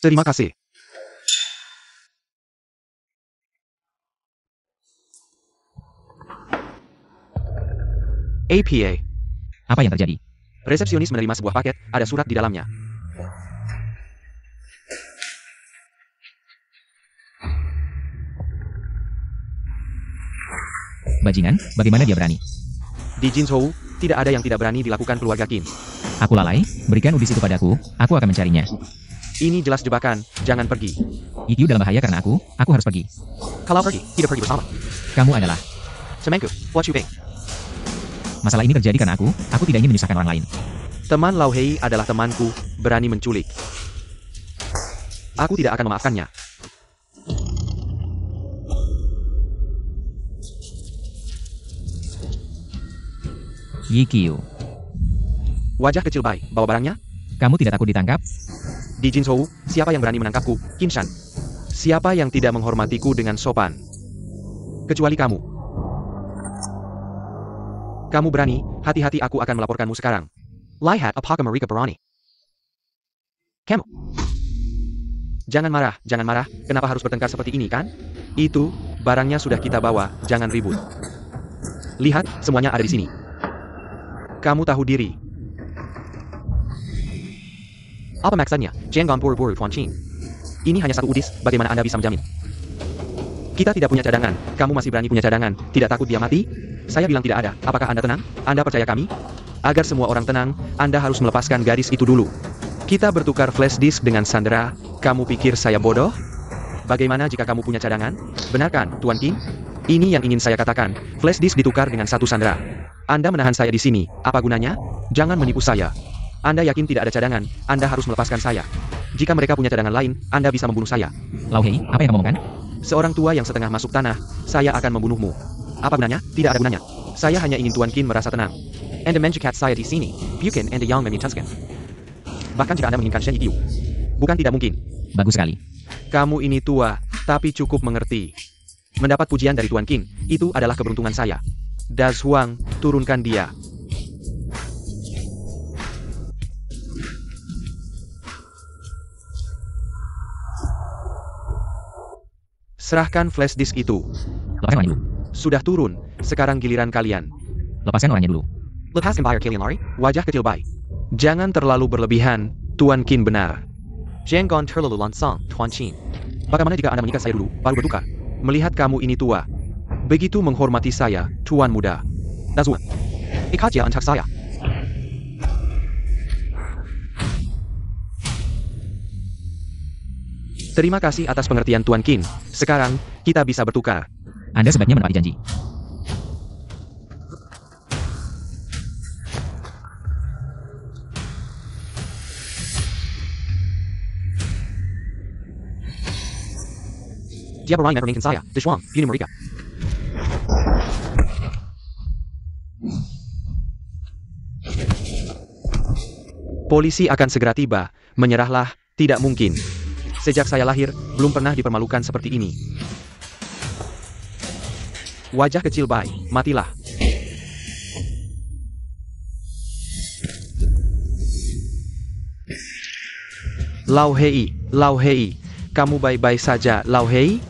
Terima kasih. APA. Apa yang terjadi? Resepsionis menerima sebuah paket, ada surat di dalamnya. Bajingan, bagaimana dia berani? Di Jinzhou, tidak ada yang tidak berani dilakukan keluarga Qin. Aku lalai, berikan udis itu padaku, aku akan mencarinya. Ini jelas jebakan, jangan pergi. Yiqiu dalam bahaya karena aku harus pergi. Kalau pergi, tidak pergi bersama. Kamu adalah. Temanku, Hua Qubing. Masalah ini terjadi karena aku tidak ingin menyusahkan orang lain. Teman Lao Hei adalah temanku, berani menculik. Aku tidak akan memaafkannya. Yiqiu, Wajah kecil Bai, bawa barangnya. kamu tidak takut ditangkap? Di Jinzhou, siapa yang berani menangkapku? Qin Shan. Siapa yang tidak menghormatiku dengan sopan? Kecuali kamu. Kamu berani, hati-hati aku akan melaporkanmu sekarang. Lihat apakah mereka berani? Kamu. Jangan marah, kenapa harus bertengkar seperti ini kan? Itu, barangnya sudah kita bawa, jangan ribut. Lihat, semuanya ada di sini. Kamu tahu diri. Apa maksudnya? Jangan buru-buru Tuan Qin. Ini hanya satu udis, bagaimana Anda bisa menjamin? Kita tidak punya cadangan, kamu masih berani punya cadangan, tidak takut dia mati? Saya bilang tidak ada, apakah Anda tenang? Anda percaya kami? Agar semua orang tenang, Anda harus melepaskan gadis itu dulu. Kita bertukar flash disk dengan Sandra, kamu pikir saya bodoh? Bagaimana jika kamu punya cadangan? Benar kan, Tuan Qin? Ini yang ingin saya katakan, flash disk ditukar dengan satu Sandra. Anda menahan saya di sini, apa gunanya? Jangan menipu saya. Anda yakin tidak ada cadangan, Anda harus melepaskan saya. Jika mereka punya cadangan lain, Anda bisa membunuh saya. Lao Hei, apa yang kamu omongkan? Seorang tua yang setengah masuk tanah, saya akan membunuhmu. Apa gunanya? Tidak ada gunanya. Saya hanya ingin Tuan Qin merasa tenang. And the menjikat saya di sini, Bukan and the yang memintaskan. Bahkan jika Anda menginginkan Shen Yiqiu. Bukan tidak mungkin. Bagus sekali. Kamu ini tua, tapi cukup mengerti. Mendapat pujian dari Tuan Qin, itu adalah keberuntungan saya. Das Huang, turunkan dia. Serahkan flash disk itu. Lepaskan orangnya dulu. Sudah turun, sekarang giliran kalian. Lepaskan orangnya dulu. Lepaskan bayar kalian lari, wajah kecil Bai. Jangan terlalu berlebihan, Tuan Qin benar. Jangan terlalu langsung, Tuan Qin. Bagaimana jika Anda mengikat saya dulu, baru bertukar? Melihat kamu ini tua. Begitu menghormati saya, Tuan muda. Das Huang. Ikat dia untuk saya. Terima kasih atas pengertian Tuan Qin. Sekarang, kita bisa bertukar. Anda sebaiknya menepati janji. Dia berani mempermainkan saya, Das Huang, bunuh mereka. Polisi akan segera tiba, menyerahlah, tidak mungkin. Sejak saya lahir, belum pernah dipermalukan seperti ini. Wajah kecil Bai, matilah. Lao Hei, kamu baik-baik saja, Lao Hei?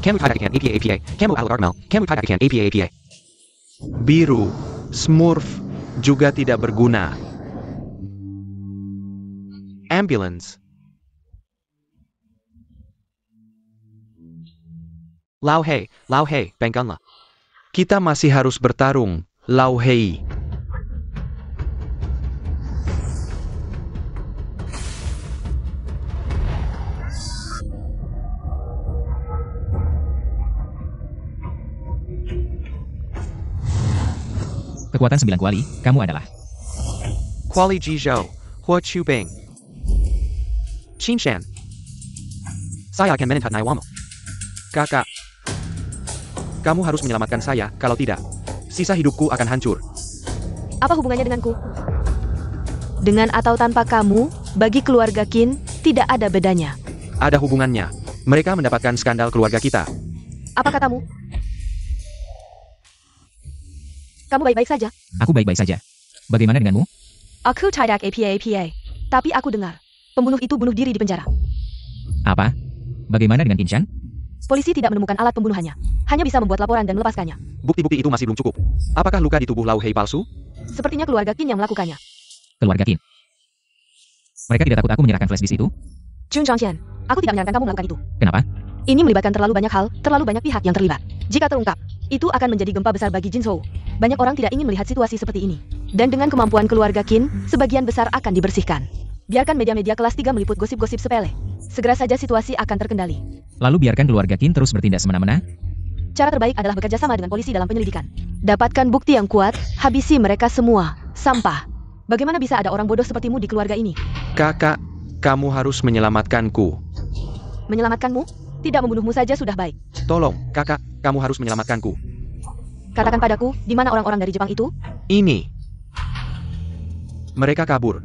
Kamu tidak akan APA, kamu Algarmel, kamu tidak akan APA. Biru, Smurf, juga tidak berguna. Ambulance. Lao Hei, bengkanlah. Kita masih harus bertarung, Lao Hei. Kekuatan 9 kuali, kamu adalah. Kuali Jizhou, Hua Qubing. Qin Shan. Saya akan menentang Naiwamu. Kakak. Kamu harus menyelamatkan saya, kalau tidak, sisa hidupku akan hancur. Apa hubungannya denganku? Dengan atau tanpa kamu, bagi keluarga Qin, tidak ada bedanya. Ada hubungannya. Mereka mendapatkan skandal keluarga kita. Apa katamu? Kamu baik-baik saja? Aku baik-baik saja. Bagaimana denganmu? Aku tidak APA. Tapi aku dengar, pembunuh itu bunuh diri di penjara. Apa? Bagaimana dengan Qin Shan? Polisi tidak menemukan alat pembunuhannya. Hanya bisa membuat laporan dan melepaskannya. Bukti-bukti itu masih belum cukup. Apakah luka di tubuh Lao Hei palsu? Sepertinya keluarga Qin yang melakukannya. Keluarga Qin. Mereka tidak takut aku menyerahkan flash disk itu? Jun Zhangxian, Aku tidak menyarankan kamu melakukan itu. Kenapa? Ini melibatkan terlalu banyak hal, terlalu banyak pihak yang terlibat. Jika terungkap, itu akan menjadi gempa besar bagi Jinzhou. Banyak orang tidak ingin melihat situasi seperti ini. Dan dengan kemampuan keluarga Qin, sebagian besar akan dibersihkan. Biarkan media-media kelas 3 meliput gosip-gosip sepele. Segera saja situasi akan terkendali. Lalu biarkan keluarga Qin terus bertindak semena-mena? Cara terbaik adalah bekerja sama dengan polisi dalam penyelidikan. Dapatkan bukti yang kuat, habisi mereka semua. Sampah. Bagaimana bisa ada orang bodoh sepertimu di keluarga ini? Kakak, kamu harus menyelamatkanku. Menyelamatkanmu? Tidak membunuhmu saja sudah baik. Tolong, kakak, kamu harus menyelamatkanku. Katakan padaku, di mana orang-orang dari Jepang itu? Ini. Mereka kabur.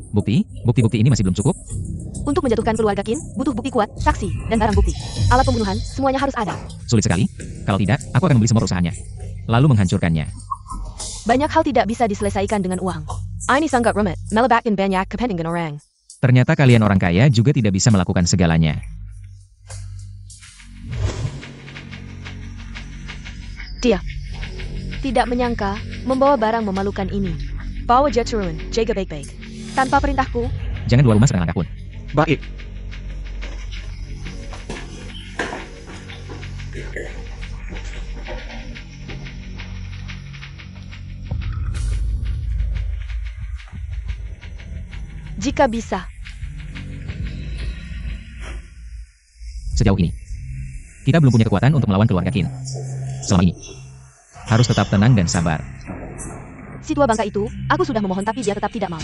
Bukti ini masih belum cukup? Untuk menjatuhkan keluarga Qin, butuh bukti kuat, saksi, dan barang bukti. Alat pembunuhan, semuanya harus ada. Sulit sekali. Kalau tidak, aku akan membeli semua perusahaannya. Lalu menghancurkannya. Banyak hal tidak bisa diselesaikan dengan uang. Ini sangat rumit, melibatkan banyak kepentingan orang. Ternyata kalian orang kaya juga tidak bisa melakukan segalanya. Dia tidak menyangka membawa barang memalukan ini. Bawa jet turun, jaga baik-baik. Tanpa perintahku, Jangan keluar rumah setengah langkah pun. Baik. jika bisa. Sejauh ini, kita belum punya kekuatan untuk melawan keluarga Qin. Selama ini, harus tetap tenang dan sabar. Si tua bangka itu, aku sudah memohon tapi dia tetap tidak mau.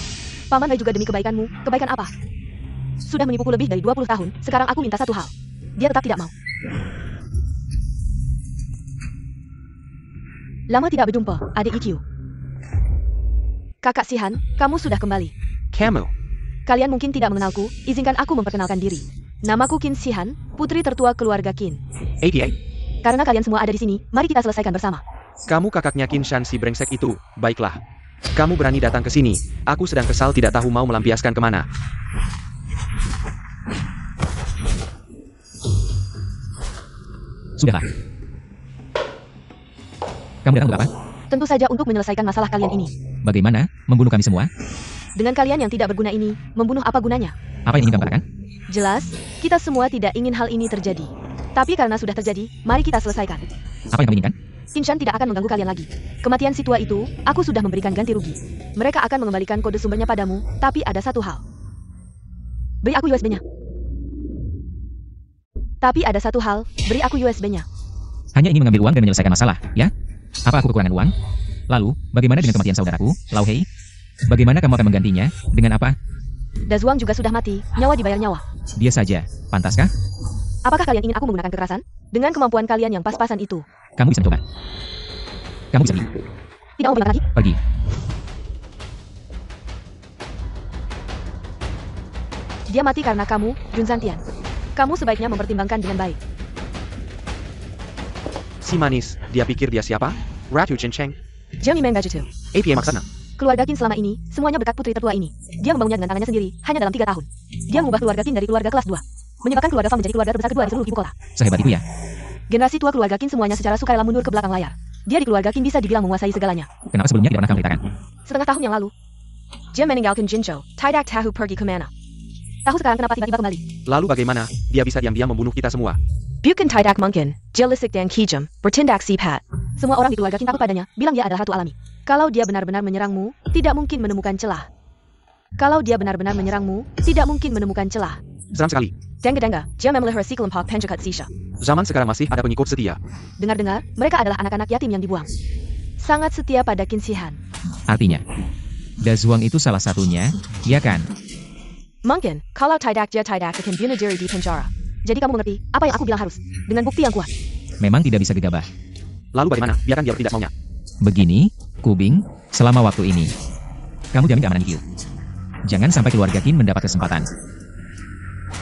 Paman Rai juga demi kebaikanmu, kebaikan apa? Sudah menipuku lebih dari 20 tahun, sekarang aku minta satu hal. Dia tetap tidak mau. Lama tidak berjumpa, adik Ikkyu. Kakak Sihan, kamu sudah kembali. Kamu. Kalian mungkin tidak mengenalku, izinkan aku memperkenalkan diri. Namaku Qin Sihan, putri tertua keluarga Qin. 88. Karena kalian semua ada di sini, mari kita selesaikan bersama. Kamu kakaknya Qin Shan si brengsek itu, baiklah. Kamu berani datang ke sini, aku sedang kesal tidak tahu mau melampiaskan kemana. Sudahlah. Kamu datang untuk apa? Tentu saja untuk menyelesaikan masalah kalian ini. Bagaimana? Membunuh kami semua? Dengan kalian yang tidak berguna ini, membunuh apa gunanya? Apa yang ingin kamu katakan? Jelas, kita semua tidak ingin hal ini terjadi. Tapi karena sudah terjadi, mari kita selesaikan. Apa yang kamu inginkan? Qin Shan tidak akan mengganggu kalian lagi. Kematian si tua itu, aku sudah memberikan ganti rugi. Mereka akan mengembalikan kode sumbernya padamu, tapi ada satu hal. Beri aku USB-nya. Tapi ada satu hal, beri aku USB-nya. Hanya ingin mengambil uang dan menyelesaikan masalah, ya? Apa aku kekurangan uang? Lalu, bagaimana dengan kematian saudaraku, Lao Hei? Bagaimana kamu akan menggantinya? Dengan apa? Dazuang juga sudah mati, nyawa dibayar nyawa. Dia saja, pantaskah? Apakah kalian ingin aku menggunakan kekerasan? Dengan kemampuan kalian yang pas-pasan itu. Kamu bisa mencoba. Kamu bisa pergi. Tidak mau bilang lagi? Pergi. Dia mati karena kamu, Jun Zantian. Kamu sebaiknya mempertimbangkan dengan baik. Si manis, dia pikir dia siapa? Ratu Chen Cheng. Jami Menggajitu. APA maksana. Keluarga Qin selama ini, semuanya berkat putri tertua ini. Dia membangunnya dengan tangannya sendiri, hanya dalam 3 tahun. Dia mengubah keluarga Qin dari keluarga kelas 2. Menyebabkan keluarga Fang menjadi keluarga terbesar kedua di seluruh ibu kota. Sehebat itu ya? Generasi tua keluarga Qin semuanya secara sukarela mundur ke belakang layar. Dia di keluarga Qin bisa dibilang menguasai segalanya. Kenapa sebelumnya tidak pernah kamu beritakan? Setengah tahun yang lalu, dia meninggalkan Jinzhou, tidak tahu pergi kemana. Tahu sekarang kenapa tiba-tiba kembali? Lalu bagaimana, dia bisa diam-diam membunuh kita semua? Bukan tidak mungkin, dia lisik dan kijam, bertindak sipat. Semua orang di keluarga Qin takut padanya, bilang dia adalah ratu alami. Kalau dia benar-benar menyerangmu, tidak mungkin menemukan celah. Kalau dia benar-benar menyerangmu, tidak mungkin menemukan celah. Seram sekali. Dengga-dengga, dia memelihara si kelompok penjahat Sisha. Zaman sekarang masih ada pengikut setia. Dengar-dengar, mereka adalah anak-anak yatim yang dibuang. Sangat setia pada Qin Sihan. Artinya, Dazuang itu salah satunya, ya kan? Mungkin, kalau tidak dia tidak akan bunuh diri di penjara. Jadi kamu mengerti, apa yang aku bilang harus, dengan bukti yang kuat. Memang tidak bisa gegabah. Lalu bagaimana, biarkan dia tidak maunya. Begini, Kubing, selama waktu ini, kamu jamin keamanan Ikkyu. Jangan sampai keluarga Qin mendapat kesempatan.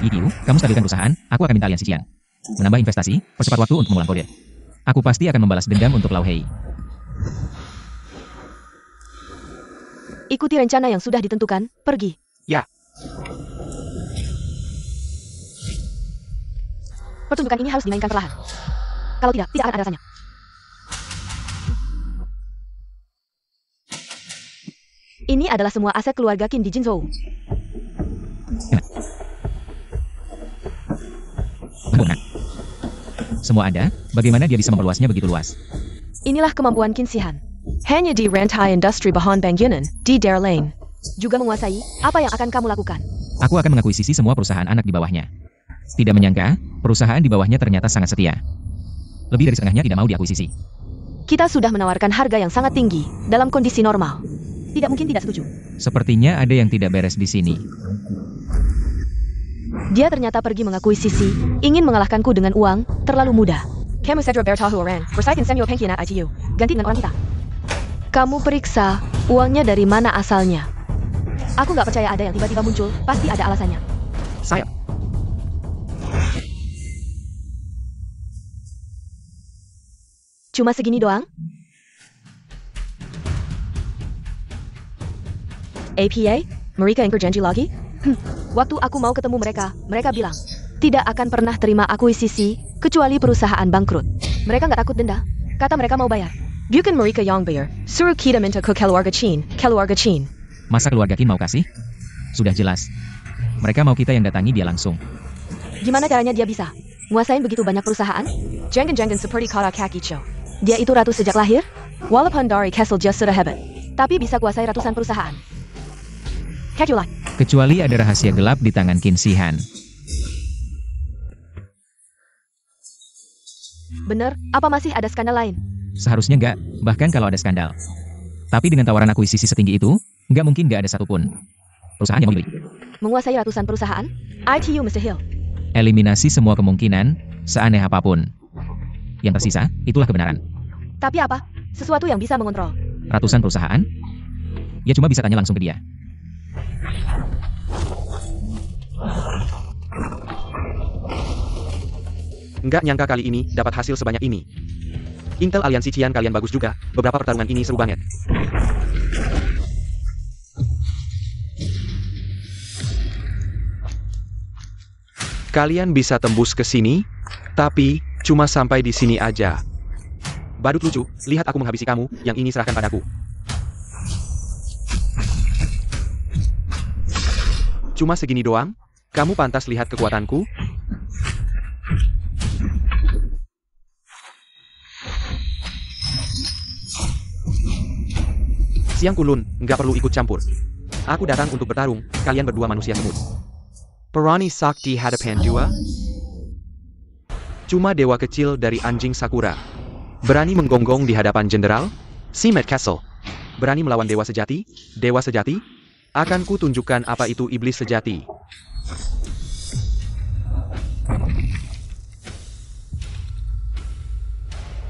Ikkyu, kamu stabilkan perusahaan, aku akan minta aliansi Qian. Menambah investasi, percepat waktu untuk mengulang kode. Aku pasti akan membalas dendam untuk Lao Hei. Ikuti rencana yang sudah ditentukan, pergi. Ya. Pertunjukan ini harus dimainkan perlahan. Kalau tidak, tidak akan ada rasanya. Ini adalah semua aset keluarga Qin di Jinzhou. Bukan. Semua ada, bagaimana dia bisa memperluasnya begitu luas? Inilah kemampuan Qin Shihan. Hanya di Rentai Industri Bahan Bangyunan, di Dare Lane. Juga menguasai, apa yang akan kamu lakukan? Aku akan mengakuisisi semua perusahaan anak di bawahnya. Tidak menyangka, perusahaan di bawahnya ternyata sangat setia. Lebih dari setengahnya tidak mau diakuisisi. Kita sudah menawarkan harga yang sangat tinggi, dalam kondisi normal. Tidak mungkin tidak setuju. Sepertinya ada yang tidak beres di sini. Dia ternyata pergi mengakuisisi, ingin mengalahkanku dengan uang, terlalu mudah. Kamu Cedra Bertahu Orang, bersaikin Samuel Pengkian ITU. Ganti dengan orang kita. Kamu periksa, uangnya dari mana asalnya. Aku nggak percaya ada yang tiba-tiba muncul, pasti ada alasannya. Saya. Cuma segini doang? APA? Mereka yang berjanji lagi? Waktu aku mau ketemu mereka, mereka bilang, tidak akan pernah terima akuisisi, kecuali perusahaan bangkrut. Mereka nggak takut denda. Kata mereka mau bayar. Bukan mereka yang bayar, suruh kita minta ke keluarga Qin. Masa keluarga Qin mau kasih? Sudah jelas. Mereka mau kita yang datangi dia langsung. Gimana caranya dia bisa? Nguasain begitu banyak perusahaan? Jangan seperti kata Kaki Cho. Dia itu ratu sejak lahir? Walaupun dari Kessel just sudah hebat. Tapi bisa kuasai ratusan perusahaan. Kecuali. Kecuali ada rahasia gelap di tangan Qin Shihan. Bener, apa masih ada skandal lain? Seharusnya enggak, bahkan kalau ada skandal. Tapi dengan tawaran akuisisi setinggi itu, enggak mungkin enggak ada satupun perusahaan yang memilih. Menguasai ratusan perusahaan? ITU Mr. Hill. Eliminasi semua kemungkinan, seaneh apapun. Yang tersisa, itulah kebenaran. Tapi apa? Sesuatu yang bisa mengontrol. Ratusan perusahaan? Ya cuma bisa tanya langsung ke dia. Nggak nyangka kali ini dapat hasil sebanyak ini. Intel aliansi Qian kalian bagus juga. Beberapa pertarungan ini seru banget. Kalian bisa tembus ke sini, tapi cuma sampai di sini aja. Badut lucu, lihat aku menghabisi kamu, yang ini serahkan padaku. Cuma segini doang? Kamu pantas lihat kekuatanku? Siang Kulun, nggak perlu ikut campur. Aku datang untuk bertarung, kalian berdua manusia semut. Perani Sakti hadapan dua? Cuma dewa kecil dari anjing Sakura. Berani menggonggong di hadapan jenderal? Si Mad Castle. Berani melawan dewa sejati? Dewa sejati? Akan ku tunjukkan apa itu iblis sejati.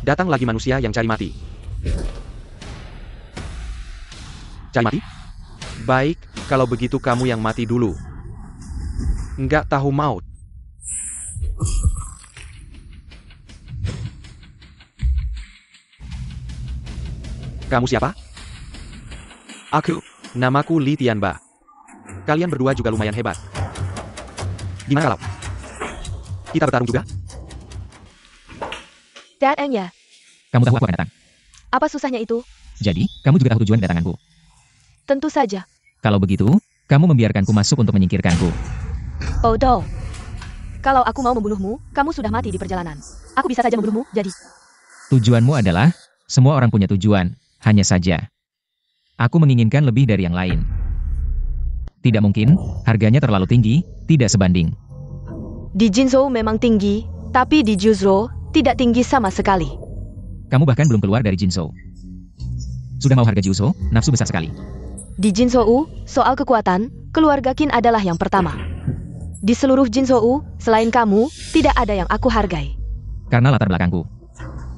Datang lagi manusia yang cari mati. Cari mati? Baik, kalau begitu kamu yang mati dulu. Nggak tahu maut. Kamu siapa? Aku, namaku Li Tianba. Kalian berdua juga lumayan hebat. Gimana kalau kita bertarung juga? Dad Eng ya. Kamu tahu aku akan datang. Apa susahnya itu? Jadi, kamu juga tahu tujuan kedatanganku. Tentu saja. Kalau begitu, kamu membiarkanku masuk untuk menyingkirkanku. Bodoh. Kalau aku mau membunuhmu, kamu sudah mati di perjalanan. Aku bisa saja membunuhmu, jadi. Tujuanmu adalah, semua orang punya tujuan, hanya saja. Aku menginginkan lebih dari yang lain. Tidak mungkin, harganya terlalu tinggi, tidak sebanding. Di Jinzhou memang tinggi, tapi di Juzhou tidak tinggi sama sekali. Kamu bahkan belum keluar dari Jinzhou. Sudah mau harga Juzhou, nafsu besar sekali. Di Jinzhou, soal kekuatan, keluarga Qin adalah yang pertama. Di seluruh Jinzhou, selain kamu, tidak ada yang aku hargai. Karena latar belakangku.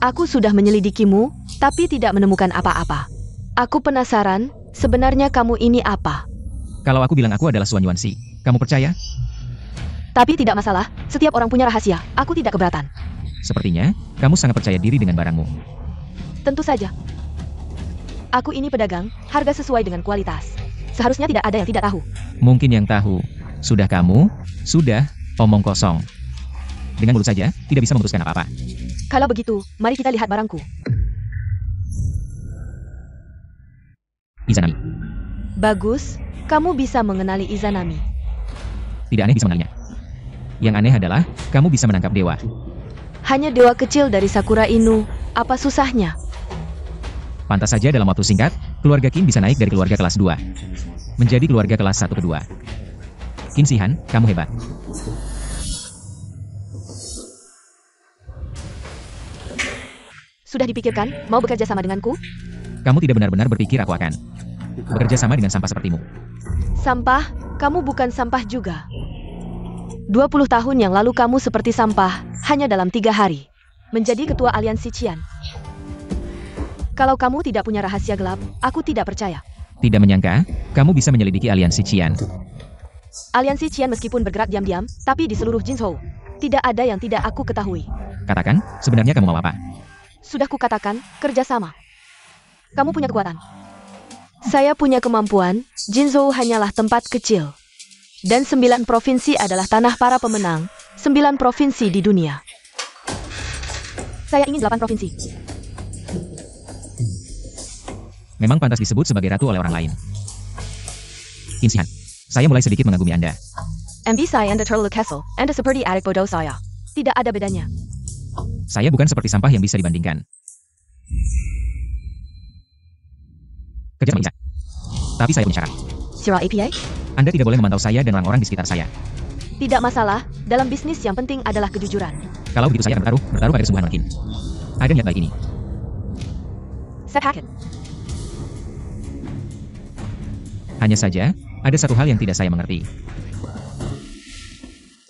Aku sudah menyelidikimu, tapi tidak menemukan apa-apa. Aku penasaran, sebenarnya kamu ini apa? Kalau aku bilang aku adalah Suan Yuanxi, kamu percaya? Tapi tidak masalah, setiap orang punya rahasia, aku tidak keberatan. Sepertinya, kamu sangat percaya diri dengan barangmu. Tentu saja. Aku ini pedagang, harga sesuai dengan kualitas. Seharusnya tidak ada yang tidak tahu. Mungkin yang tahu. Sudah kamu, sudah, omong kosong. Dengan mulut saja, tidak bisa memutuskan apa-apa. Kalau begitu, mari kita lihat barangku. Izanami. Bagus, kamu bisa mengenali Izanami. Tidak aneh bisa mengenalinya. Yang aneh adalah, kamu bisa menangkap dewa. Hanya dewa kecil dari Sakura Inu, apa susahnya? Pantas saja dalam waktu singkat, keluarga Qin bisa naik dari keluarga kelas 2 menjadi keluarga kelas 1 kedua. Qin Shihan, kamu hebat. Sudah dipikirkan, mau bekerja sama denganku? Kamu tidak benar-benar berpikir aku akan bekerja sama dengan sampah sepertimu. Sampah? Kamu bukan sampah juga. 20 tahun yang lalu kamu seperti sampah, hanya dalam 3 hari. Menjadi ketua aliansi Qian. Kalau kamu tidak punya rahasia gelap, aku tidak percaya. Tidak menyangka, kamu bisa menyelidiki aliansi Qian. Aliansi Qian meskipun bergerak diam-diam, tapi di seluruh Jinzhou, tidak ada yang tidak aku ketahui. Katakan, sebenarnya kamu mau apa? Sudah kukatakan, kerjasama. Kamu punya kekuatan. Saya punya kemampuan, Jinzhou hanyalah tempat kecil. Dan 9 provinsi adalah tanah para pemenang, 9 provinsi di dunia. Saya ingin 8 provinsi. Memang pantas disebut sebagai ratu oleh orang lain. Qin Shihan, saya mulai sedikit mengagumi Anda. MB saya Anda terlalu kesel, Anda seperti adik bodoh saya. Tidak ada bedanya. Saya bukan seperti sampah yang bisa dibandingkan. Kerja sama bisa. Tapi saya punya syarat. Sirah APA? Anda tidak boleh memantau saya dan orang-orang di sekitar saya. Tidak masalah, dalam bisnis yang penting adalah kejujuran. Kalau begitu saya akan bertaruh pada kesembuhan Qin. Ada niat baik ini. Set Hackett. Hanya saja, ada satu hal yang tidak saya mengerti.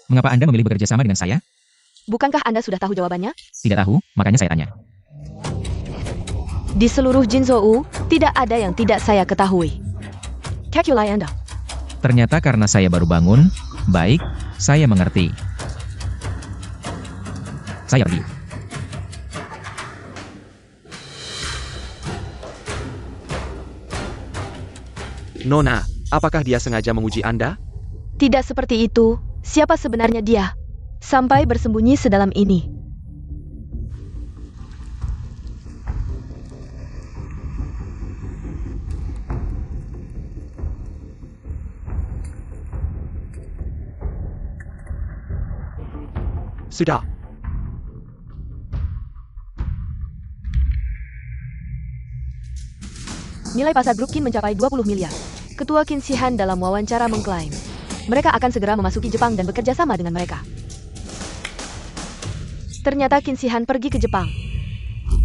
Mengapa Anda memilih bekerja sama dengan saya? Bukankah Anda sudah tahu jawabannya? Tidak tahu, makanya saya tanya. Di seluruh Jinzhou, tidak ada yang tidak saya ketahui. Calculai Anda. Ternyata karena saya baru bangun, baik, saya mengerti. Saya pergi. Nona, apakah dia sengaja menguji Anda? Tidak seperti itu. Siapa sebenarnya dia? Sampai bersembunyi sedalam ini. Sudah. Nilai pasar grup Qin mencapai 20 miliar. Ketua Qin Shihan dalam wawancara mengklaim, mereka akan segera memasuki Jepang dan bekerja sama dengan mereka. Ternyata Qin Shihan pergi ke Jepang.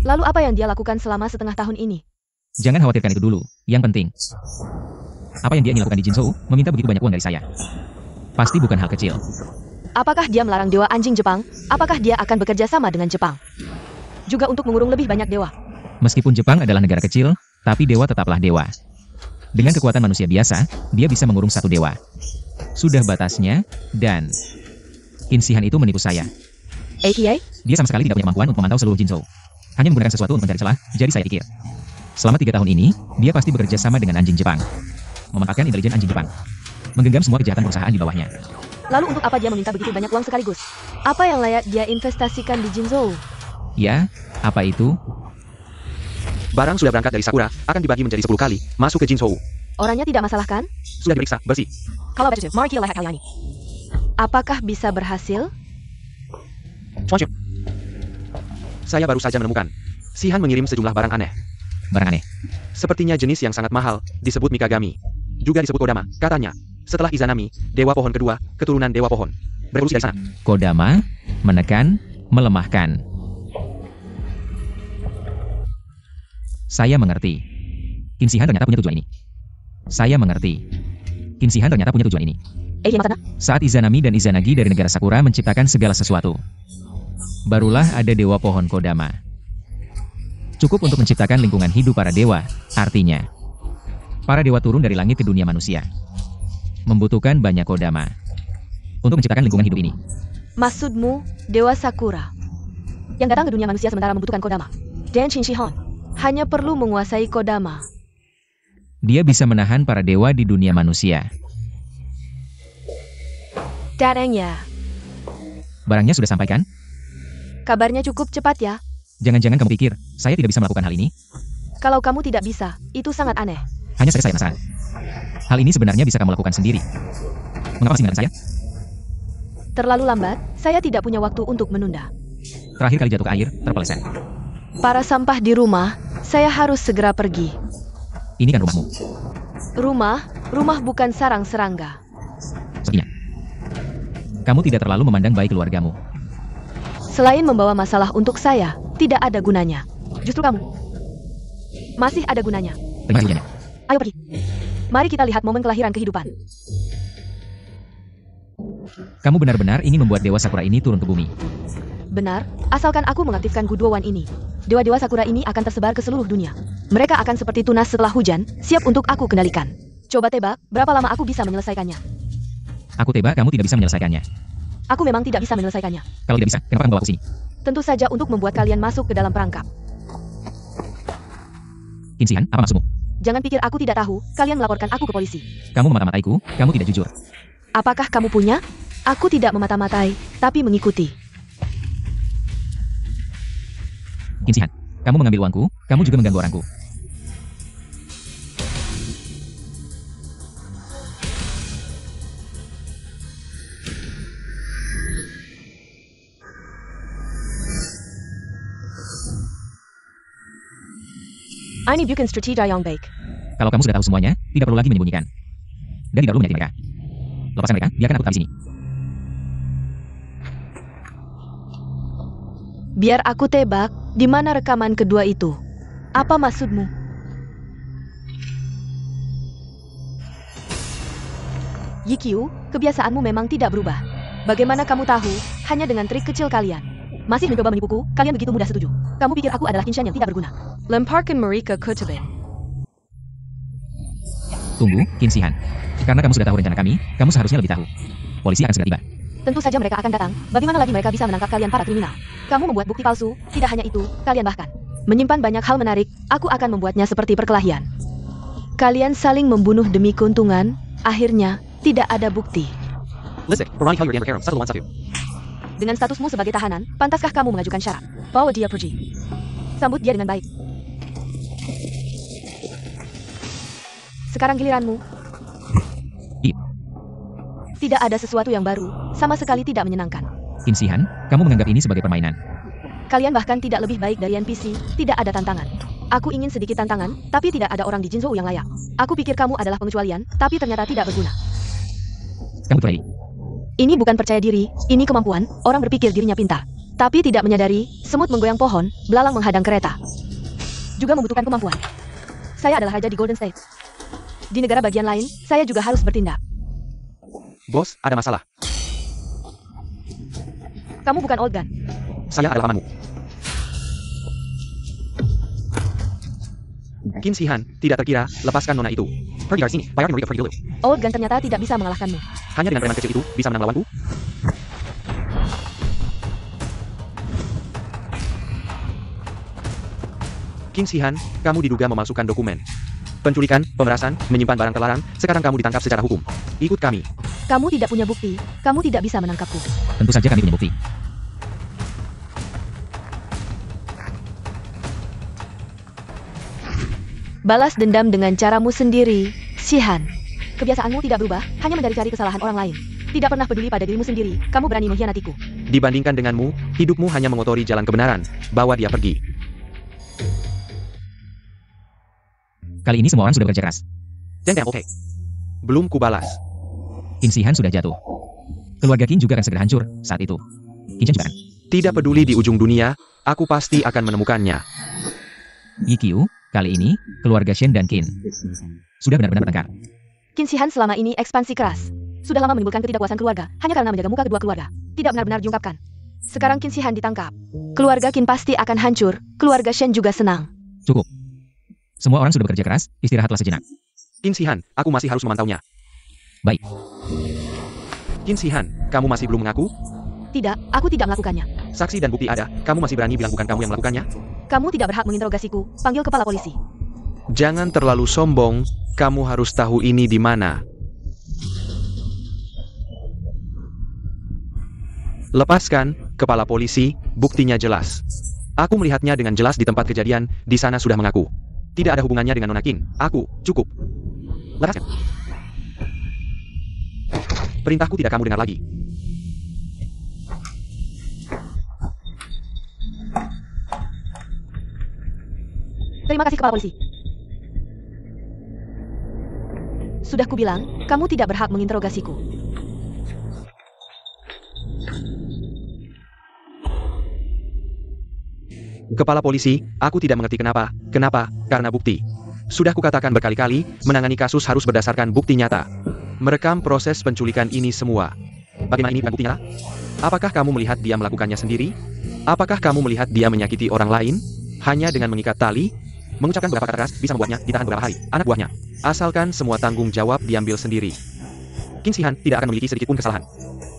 Lalu apa yang dia lakukan selama setengah tahun ini? Jangan khawatirkan itu dulu, yang penting. Apa yang dia ingin lakukan di Jinzhou, meminta begitu banyak uang dari saya. Pasti bukan hal kecil. Apakah dia melarang dewa anjing Jepang? Apakah dia akan bekerja sama dengan Jepang? Juga untuk mengurung lebih banyak dewa. Meskipun Jepang adalah negara kecil, tapi dewa tetaplah dewa. Dengan kekuatan manusia biasa, dia bisa mengurung satu dewa. Sudah batasnya, dan Qin Shihan itu menipu saya. APA? Dia sama sekali tidak punya kemampuan untuk memantau seluruh Jinzhou. Hanya menggunakan sesuatu untuk mencari celah, jadi saya pikir. Selama 3 tahun ini, dia pasti bekerja sama dengan anjing Jepang. Memanfaatkan intelijen anjing Jepang. Menggenggam semua kejahatan perusahaan di bawahnya. Lalu untuk apa dia meminta begitu banyak uang sekaligus? Apa yang layak dia investasikan di Jinzhou? Ya, apa itu? Barang sudah berangkat dari Sakura, akan dibagi menjadi 10 kali, masuk ke Jinzhou. Orangnya tidak masalah kan? Sudah diperiksa, bersih. Kalau begitu, mari kita lihat kali ini. Apakah bisa berhasil? Cuaca. Saya baru saja menemukan. Shihan mengirim sejumlah barang aneh. Barang aneh. Sepertinya jenis yang sangat mahal, disebut Mikagami. Juga disebut Kodama, katanya. Setelah Izanami, dewa pohon kedua, keturunan dewa pohon. Berevolusi dari sana. Kodama, menekan, melemahkan. Saya mengerti. Qin Shihan ternyata punya tujuan ini. Saya mengerti. Qin Shihan ternyata punya tujuan ini. Saat Izanami dan Izanagi dari negara Sakura menciptakan segala sesuatu, barulah ada dewa pohon Kodama. Cukup untuk menciptakan lingkungan hidup para dewa, artinya para dewa turun dari langit ke dunia manusia. Membutuhkan banyak Kodama untuk menciptakan lingkungan hidup ini. Maksudmu, Dewa Sakura yang datang ke dunia manusia sementara membutuhkan Kodama. Dan Qin Shihan hanya perlu menguasai Kodama. Dia bisa menahan para dewa di dunia manusia. Dadangnya. Barangnya sudah sampai kan? Kabarnya cukup cepat ya. Jangan-jangan kamu pikir, saya tidak bisa melakukan hal ini? Kalau kamu tidak bisa, itu sangat aneh. Hanya saja saya penasaran. Hal ini sebenarnya bisa kamu lakukan sendiri. Mengapa masih menentang saya? Terlalu lambat, saya tidak punya waktu untuk menunda. Terakhir kali jatuh ke air, terpeleset. Para sampah di rumah, saya harus segera pergi. Ini kan rumahmu. Rumah bukan sarang serangga. Sepertinya. Kamu tidak terlalu memandang baik keluargamu. Selain membawa masalah untuk saya, tidak ada gunanya. Justru kamu. Masih ada gunanya. Terima kasih, Janet. Ayo pergi. Mari kita lihat momen kelahiran kehidupan. Kamu benar-benar ingin membuat Dewa Sakura ini turun ke bumi. Benar, asalkan aku mengaktifkan Gudowan ini. Dewa-dewa Sakura ini akan tersebar ke seluruh dunia. Mereka akan seperti tunas setelah hujan, siap untuk aku kendalikan. Coba tebak, berapa lama aku bisa menyelesaikannya? Aku tebak kamu tidak bisa menyelesaikannya. Aku memang tidak bisa menyelesaikannya. Kalau tidak bisa, kenapa kamu bawa aku sini? Tentu saja untuk membuat kalian masuk ke dalam perangkap. Kinsihan, apa maksudmu? Jangan pikir aku tidak tahu, kalian melaporkan aku ke polisi. Kamu memata-mataiku, kamu tidak jujur. Apakah kamu punya? Aku tidak memata-matai, tapi mengikuti. Kinsihan, kamu mengambil uangku, kamu juga mengganggu orangku. Ini bukan strategi yang baik. Kalau kamu sudah tahu semuanya, tidak perlu lagi menyembunyikan. Dan tidak perlu menyakiti mereka. Lepaskan mereka, biarkan aku tetap di sini. Biar aku tebak, di mana rekaman kedua itu? Apa maksudmu? Yikyu, kebiasaanmu memang tidak berubah. Bagaimana kamu tahu, hanya dengan trik kecil kalian. Masih mencoba menipuku, kalian begitu mudah setuju. Kamu pikir aku adalah Kinshan yang tidak berguna. Lemparkan mereka ke tebing. Tunggu, Kinsihan. Karena kamu sudah tahu rencana kami, kamu seharusnya lebih tahu. Polisi akan segera tiba. Tentu saja mereka akan datang. Bagaimana lagi mereka bisa menangkap kalian para kriminal? Kamu membuat bukti palsu, tidak hanya itu, kalian bahkan menyimpan banyak hal menarik. Aku akan membuatnya seperti perkelahian. Kalian saling membunuh demi keuntungan, akhirnya tidak ada bukti. Dengan statusmu sebagai tahanan, pantaskah kamu mengajukan syarat? Bawa dia pergi. Sambut dia dengan baik. Sekarang giliranmu. Tidak ada sesuatu yang baru, sama sekali tidak menyenangkan. Kinsihan, kamu menganggap ini sebagai permainan. Kalian bahkan tidak lebih baik dari NPC, tidak ada tantangan. Aku ingin sedikit tantangan, tapi tidak ada orang di Jinzhou yang layak. Aku pikir kamu adalah pengecualian, tapi ternyata tidak berguna. Kamu percaya? Ini bukan percaya diri, ini kemampuan. Orang berpikir dirinya pintar, tapi tidak menyadari, semut menggoyang pohon, belalang menghadang kereta. Juga membutuhkan kemampuan. Saya adalah raja di Golden State. Di negara bagian lain, saya juga harus bertindak. Bos, ada masalah. Kamu bukan Old Gun. Saya adalah pamanmu. Kinsihan, tidak terkira, lepaskan nona itu. Pergi dari sini, bayar Maria pergi dulu. Old Gun ternyata tidak bisa mengalahkanmu. Hanya dengan preman kecil itu, bisa menang lawanku? Kinsihan, kamu diduga memalsukan dokumen. Penculikan, pemerasan, menyimpan barang terlarang, sekarang kamu ditangkap secara hukum. Ikut kami. Kamu tidak punya bukti, kamu tidak bisa menangkapku. Tentu saja kami punya bukti. Balas dendam dengan caramu sendiri, Shihan. Kebiasaanmu tidak berubah, hanya mencari-cari kesalahan orang lain. Tidak pernah peduli pada dirimu sendiri, kamu berani mengkhianatiku. Dibandingkan denganmu, hidupmu hanya mengotori jalan kebenaran. Bawa dia pergi. Kali ini semua orang sudah bekerja keras. Oke. Belum kubalas. Kinsihan sudah jatuh. Keluarga Qin juga akan segera hancur saat itu. Kinshan juga kan. Tidak peduli di ujung dunia, aku pasti akan menemukannya. Yikyu, kali ini, keluarga Shen dan Qin sudah benar-benar bertengkar. Kinshan selama ini ekspansi keras. Sudah lama menimbulkan ketidakpuasan keluarga, hanya karena menjaga muka kedua keluarga. Tidak benar-benar diungkapkan. Sekarang Kinshan ditangkap. Keluarga Qin pasti akan hancur, keluarga Shen juga senang. Cukup. Semua orang sudah bekerja keras, istirahatlah sejenak. Kinsihan, aku masih harus memantaunya. Baik. Kinsihan, kamu masih belum mengaku? Tidak, aku tidak melakukannya. Saksi dan bukti ada, kamu masih berani bilang bukan kamu yang melakukannya? Kamu tidak berhak menginterogasiku, panggil kepala polisi. Jangan terlalu sombong, kamu harus tahu ini di mana. Lepaskan, kepala polisi, buktinya jelas. Aku melihatnya dengan jelas di tempat kejadian, di sana sudah mengaku. Tidak ada hubungannya dengan Nona Qin. Aku, cukup. Lepaskan. Perintahku tidak kamu dengar lagi. Terima kasih, Kepala Polisi. Sudah kubilang, kamu tidak berhak menginterogasiku. Kepala Polisi, aku tidak mengerti kenapa. Kenapa? Karena bukti. Sudah kukatakan berkali-kali, menangani kasus harus berdasarkan bukti nyata. Merekam proses penculikan ini semua. Bagaimana ini bukan bukti nyata? Apakah kamu melihat dia melakukannya sendiri? Apakah kamu melihat dia menyakiti orang lain? Hanya dengan mengikat tali? Mengucapkan beberapa kata keras bisa membuatnya ditahan beberapa hari. Anak buahnya. Asalkan semua tanggung jawab diambil sendiri. Qin Shihan tidak akan memiliki sedikit pun kesalahan.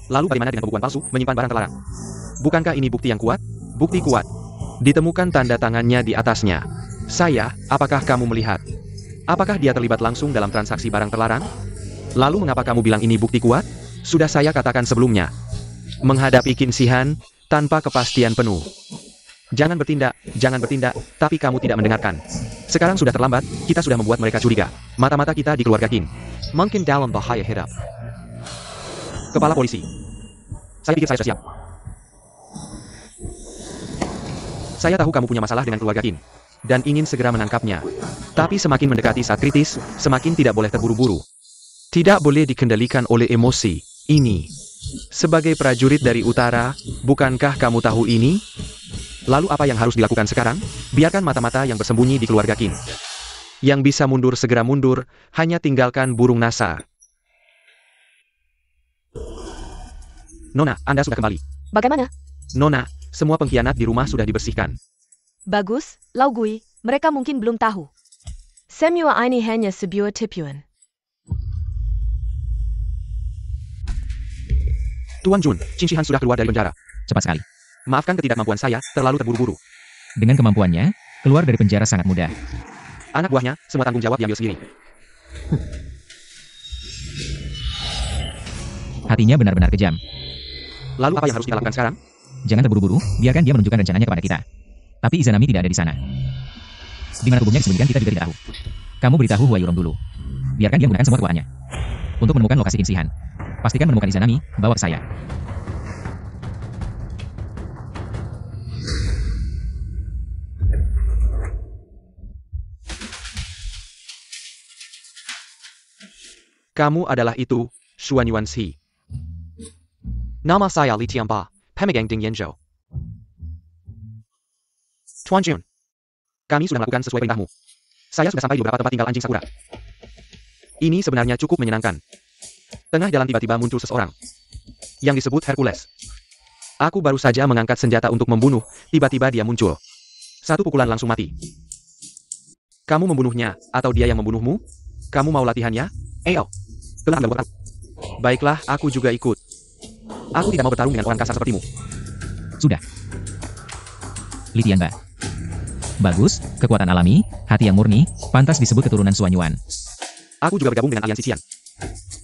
Lalu bagaimana dengan pembukuan palsu, menyimpan barang terlarang? Bukankah ini bukti yang kuat? Bukti kuat. Ditemukan tanda tangannya di atasnya. Saya, apakah kamu melihat? Apakah dia terlibat langsung dalam transaksi barang terlarang? Lalu mengapa kamu bilang ini bukti kuat? Sudah saya katakan sebelumnya. Menghadapi Qin Shihan, tanpa kepastian penuh. Jangan bertindak, tapi kamu tidak mendengarkan. Sekarang sudah terlambat, kita sudah membuat mereka curiga. Mata-mata kita di keluarga Qin. Mungkin dalam bahaya hidup. Kepala Polisi. Saya pikir saya sudah siap. Saya tahu kamu punya masalah dengan keluarga Qin. Dan ingin segera menangkapnya. Tapi semakin mendekati saat kritis, semakin tidak boleh terburu-buru. Tidak boleh dikendalikan oleh emosi. Ini. Sebagai prajurit dari utara, bukankah kamu tahu ini? Lalu apa yang harus dilakukan sekarang? Biarkan mata-mata yang bersembunyi di keluarga Qin. Yang bisa mundur segera mundur, hanya tinggalkan burung nasa. Nona, Anda sudah kembali. Bagaimana? Nona, semua pengkhianat di rumah sudah dibersihkan. Bagus, Lau Gui, mereka mungkin belum tahu. Semua ini hanya sebuah tipuan. Tuan Jun, Qin Shihan sudah keluar dari penjara. Cepat sekali. Maafkan ketidakmampuan saya, terlalu terburu-buru. Dengan kemampuannya, keluar dari penjara sangat mudah. Anak buahnya, semua tanggung jawab diambil sendiri. Hatinya benar-benar kejam. Lalu apa yang harus kita lakukan sekarang? Jangan terburu-buru, biarkan dia menunjukkan rencananya kepada kita. Tapi Izanami tidak ada di sana. Di mana tubuhnya disembunyikan kita juga tidak tahu. Kamu beritahu Huai Yurong dulu. Biarkan dia menggunakan semua kekuatannya. Untuk menemukan lokasi Qin Shihan. Pastikan menemukan Izanami, bawa ke saya. Kamu adalah itu, Xuan Yuanxi. Nama saya Li Tianba, pemegang Ding Yanzhou. Tuan Jun, kami sudah melakukan sesuai perintahmu. Saya sudah sampai di beberapa tempat tinggal anjing Sakura. Ini sebenarnya cukup menyenangkan. Tengah jalan tiba-tiba muncul seseorang. Yang disebut Hercules. Aku baru saja mengangkat senjata untuk membunuh, tiba-tiba dia muncul. Satu pukulan langsung mati. Kamu membunuhnya, atau dia yang membunuhmu? Kamu mau latihannya? Ayo. Telah ambil. Baiklah, aku juga ikut. Aku tidak mau bertarung dengan orang kasar sepertimu. Sudah. Li Tianba. Bagus, kekuatan alami, hati yang murni, pantas disebut keturunan Xuan Yuan. Aku juga bergabung dengan aliansi Qian.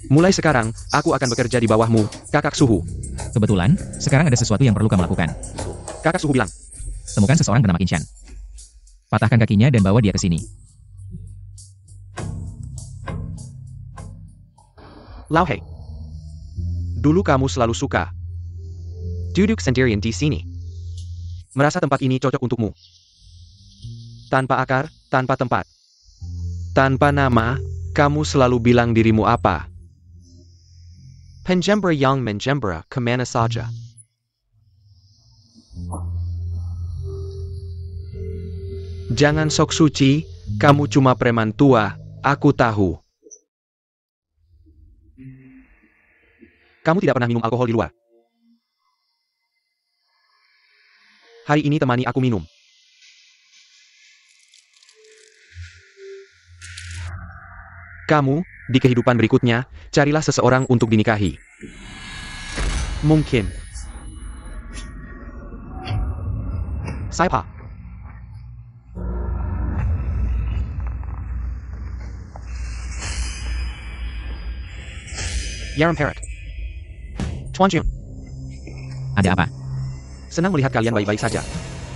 Mulai sekarang, aku akan bekerja di bawahmu, kakak suhu. Kebetulan, sekarang ada sesuatu yang perlu kamu lakukan. Kakak suhu bilang. Temukan seseorang bernama Qin Shan. Patahkan kakinya dan bawa dia ke sini. Lao Hei. Dulu kamu selalu suka duduk sendirian di sini. Merasa tempat ini cocok untukmu. Tanpa akar, tanpa tempat. Tanpa nama, kamu selalu bilang dirimu apa? Penjembra yang menjembra kemana saja. Jangan sok suci, kamu cuma preman tua, aku tahu. Kamu tidak pernah minum alkohol di luar. Hari ini temani aku minum. Kamu, di kehidupan berikutnya, carilah seseorang untuk dinikahi. Mungkin. Siapa? Yaram Parrot. Tuan Jun. Ada apa? Senang melihat kalian baik-baik saja.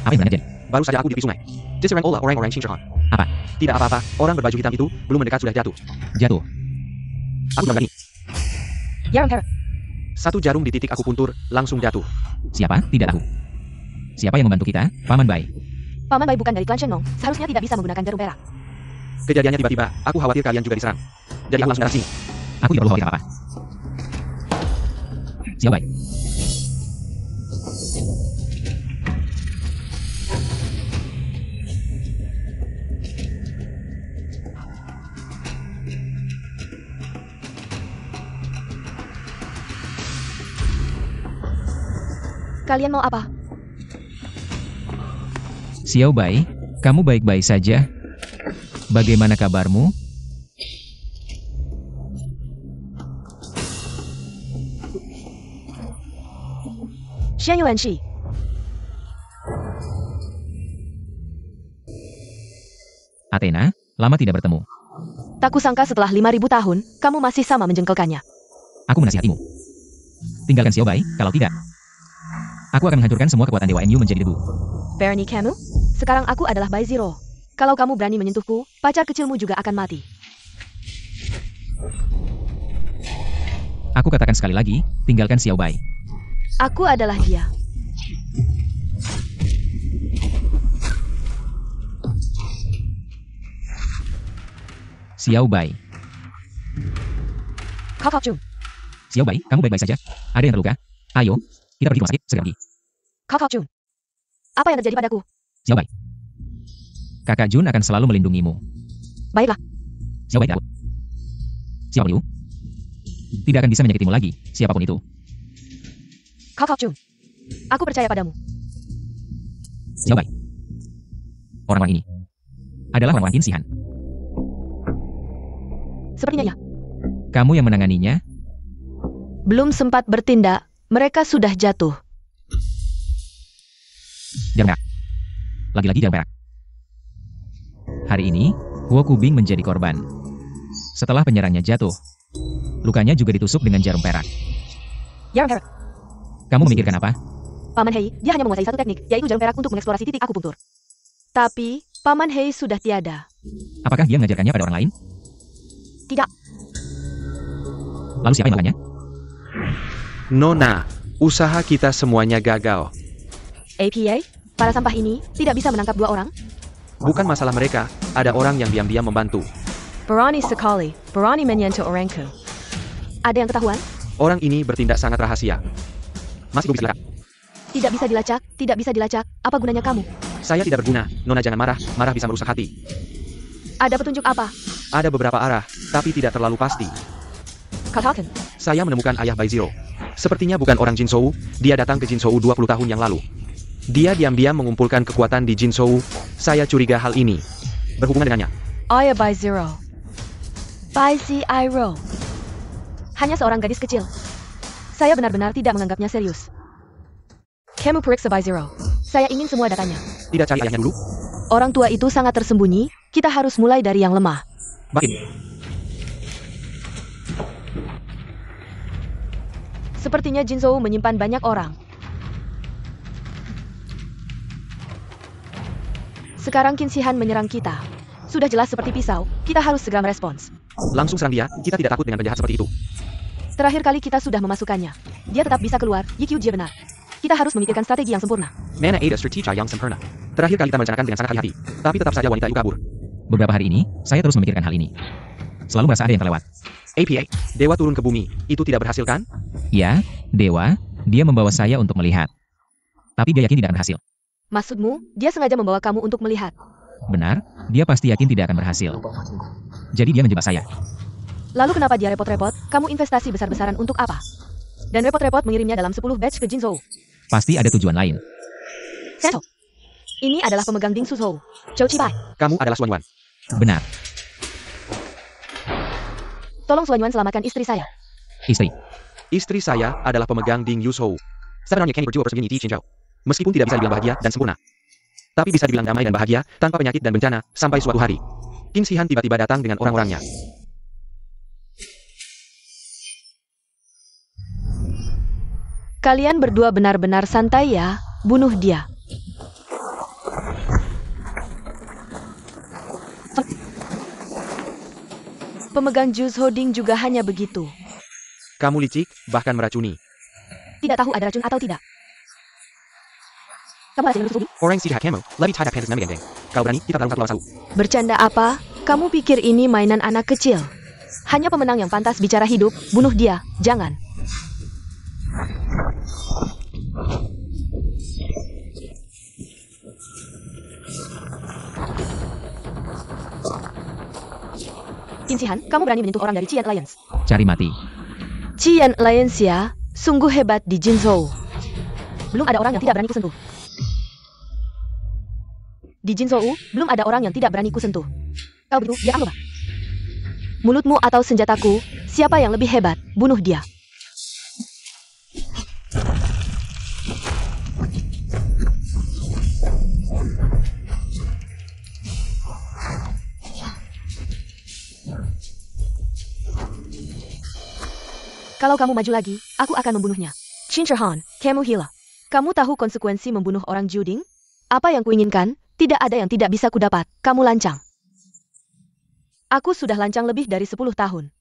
Apa yang terjadi? Baru saja aku di tepi sungai. Diserang oleh orang-orang Qingzhihan. Apa? Tidak apa-apa, orang berbaju hitam itu belum mendekat sudah jatuh. Jatuh. Aku tidak berani. Yaron Hera. Satu jarum di titik akupuntur langsung jatuh. Siapa? Tidak tahu. Siapa yang membantu kita? Paman Bai. Paman Bai bukan dari klan Shenlong, seharusnya tidak bisa menggunakan jarum perak. Kejadiannya tiba-tiba, aku khawatir kalian juga diserang. Jadi aku langsung darah sini. Aku tidak perlu khawatir apa-apa. Xiao Bai. Kalian mau apa? Xiao Bai, kamu baik-baik saja? Bagaimana kabarmu? Xian Yuanshi. Athena, lama tidak bertemu. Tak kusangka setelah 5.000 tahun, kamu masih sama menjengkelkannya. Aku menasihatimu. Tinggalkan Xiao Bai, kalau tidak. Aku akan menghancurkan semua kekuatan Dewa NU menjadi debu. Bernie Camus, sekarang aku adalah Bai Zero. Kalau kamu berani menyentuhku, pacar kecilmu juga akan mati. Aku katakan sekali lagi, tinggalkan Xiao Bai. Aku adalah dia. Xiao Bai. Kau Chung. Xiao Bai, kamu baik-baik saja? Ada yang terluka? Ayo, kita pergi ke rumah sakit, segera pergi. Kau Chung. Apa yang terjadi padaku? Xiao Bai. Kakak Jun akan selalu melindungimu. Baiklah. Xiao Bai takut. Siapa Liu? Tidak akan bisa menyakitimu lagi, siapapun itu. Kau Chung. Aku percaya padamu. Xiao Bai. Orang-orang ini adalah orang-orang Qin Shihan. Sepertinya ya. Kamu yang menanganinya? Belum sempat bertindak, mereka sudah jatuh. Jarum perak. Lagi-lagi jarum perak. Hari ini, Guo Kubing menjadi korban. Setelah penyerangnya jatuh, lukanya juga ditusuk dengan jarum perak. Yaron Hera. Kamu memikirkan apa? Paman Hei, dia hanya menguasai satu teknik, yaitu jarum perak untuk mengeksplorasi titik akupunktur. Tapi, Paman Hei sudah tiada. Apakah dia mengajarkannya pada orang lain? Tidak. Lalu siapa yang melakukannya? Nona, usaha kita semuanya gagal. APA, para sampah ini tidak bisa menangkap 2 orang? Bukan masalah mereka, ada orang yang diam-diam membantu. Berani sekali, berani menyentuh orangku. Ada yang ketahuan? Orang ini bertindak sangat rahasia. Masih bisa dilacak. Tidak bisa dilacak, tidak bisa dilacak. Apa gunanya kamu? Saya tidak berguna, Nona jangan marah, marah bisa merusak hati. Ada petunjuk apa? Ada beberapa arah, tapi tidak terlalu pasti. Katakan. Saya menemukan ayah Bai Zero. Sepertinya bukan orang Jinzhou, dia datang ke Jinzhou 20 tahun yang lalu. Dia diam-diam mengumpulkan kekuatan di Jinzhou. Saya curiga hal ini berhubungan dengannya. Ayah Bai Zero. Bai Zero. Hanya seorang gadis kecil. Saya benar-benar tidak menganggapnya serius. Kamu periksa Bai Zero. Saya ingin semua datanya. Tidak cari ayahnya dulu? Orang tua itu sangat tersembunyi, kita harus mulai dari yang lemah. Baik. Sepertinya Jinzhou menyimpan banyak orang. Sekarang Qin Shihan menyerang kita. Sudah jelas seperti pisau, kita harus segera merespons. Langsung serang dia, kita tidak takut dengan penjahat seperti itu. Terakhir kali kita sudah memasukkannya. Dia tetap bisa keluar, Yiqiu Jie benar. Kita harus memikirkan strategi yang sempurna. Mana ada strategi yang sempurna. Terakhir kali kita merencanakan dengan sangat hati-hati, tapi tetap saja wanita itu kabur. Beberapa hari ini, saya terus memikirkan hal ini. Selalu merasa ada yang terlewat. APA, Dewa turun ke bumi, itu tidak berhasil kan? Ya, Dewa, dia membawa saya untuk melihat. Tapi dia yakin tidak akan berhasil. Maksudmu, dia sengaja membawa kamu untuk melihat? Benar, dia pasti yakin tidak akan berhasil. Jadi dia menjebak saya. Lalu kenapa dia repot-repot? Kamu investasi besar-besaran untuk apa? Dan repot-repot mengirimnya dalam 10 batch ke Jinzhou. Pasti ada tujuan lain. Sento. Ini adalah pemegang Ding Suzhou. Zhou Qibai. Kamu adalah Xuan Yuan. Benar. Tolong Xuan Yuan selamatkan istri saya. Istri. Istri saya adalah pemegang Ding Yuzhou. Sebenarnya Kenny berjiwa bersembunyi di Qinzhou. Meskipun tidak bisa dibilang bahagia dan sempurna, tapi bisa dibilang damai dan bahagia, tanpa penyakit dan bencana, sampai suatu hari Qin Shihan tiba-tiba datang dengan orang-orangnya. Kalian berdua benar-benar santai ya, bunuh dia. Pemegang jus Hoding juga hanya begitu. Kamu licik, bahkan meracuni. Tidak tahu ada racun atau tidak. Kamu masih menutup Orang si kamu, lebih tidak pantas nama geng. Kalau berani, kita berangkat lawan Sau. Bercanda apa? Kamu pikir ini mainan anak kecil? Hanya pemenang yang pantas bicara hidup, bunuh dia, jangan. Qin Shihan, kamu berani menyentuh orang dari Qian Alliance. Cari mati. Qian Alliance ya, sungguh hebat di Jinzhou. Belum ada orang yang tidak berani kusentuh. Di Jinzhou, belum ada orang yang tidak berani kusentuh. Kau begitu, dia apa? Mulutmu atau senjataku, siapa yang lebih hebat, bunuh dia. Kalau kamu maju lagi, aku akan membunuhnya. Qin Shihan, kamu gila. Kamu tahu konsekuensi membunuh orang Juding? Apa yang kuinginkan? Tidak ada yang tidak bisa kudapat. Kamu lancang. Aku sudah lancang lebih dari 10 tahun.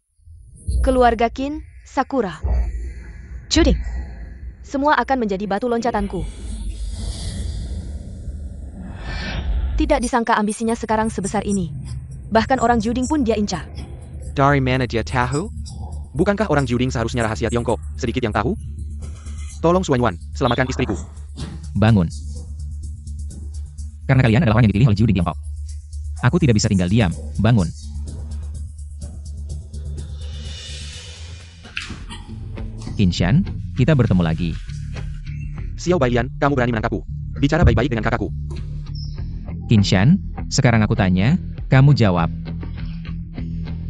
Keluarga Qin, Sakura. Juding. Semua akan menjadi batu loncatanku. Tidak disangka ambisinya sekarang sebesar ini. Bahkan orang Juding pun dia incar. Dari mana dia tahu? Bukankah orang Juding seharusnya rahasia Tiongkok, sedikit yang tahu? Tolong Xuanyuan, selamatkan istriku. Bangun. Karena kalian adalah orang yang dipilih oleh Juding Tiongkok. Aku tidak bisa tinggal diam. Bangun. Qin Shan, kita bertemu lagi. Xiao Bailian, kamu berani menangkapku. Bicara baik-baik dengan kakakku. Qin Shan, sekarang aku tanya, kamu jawab.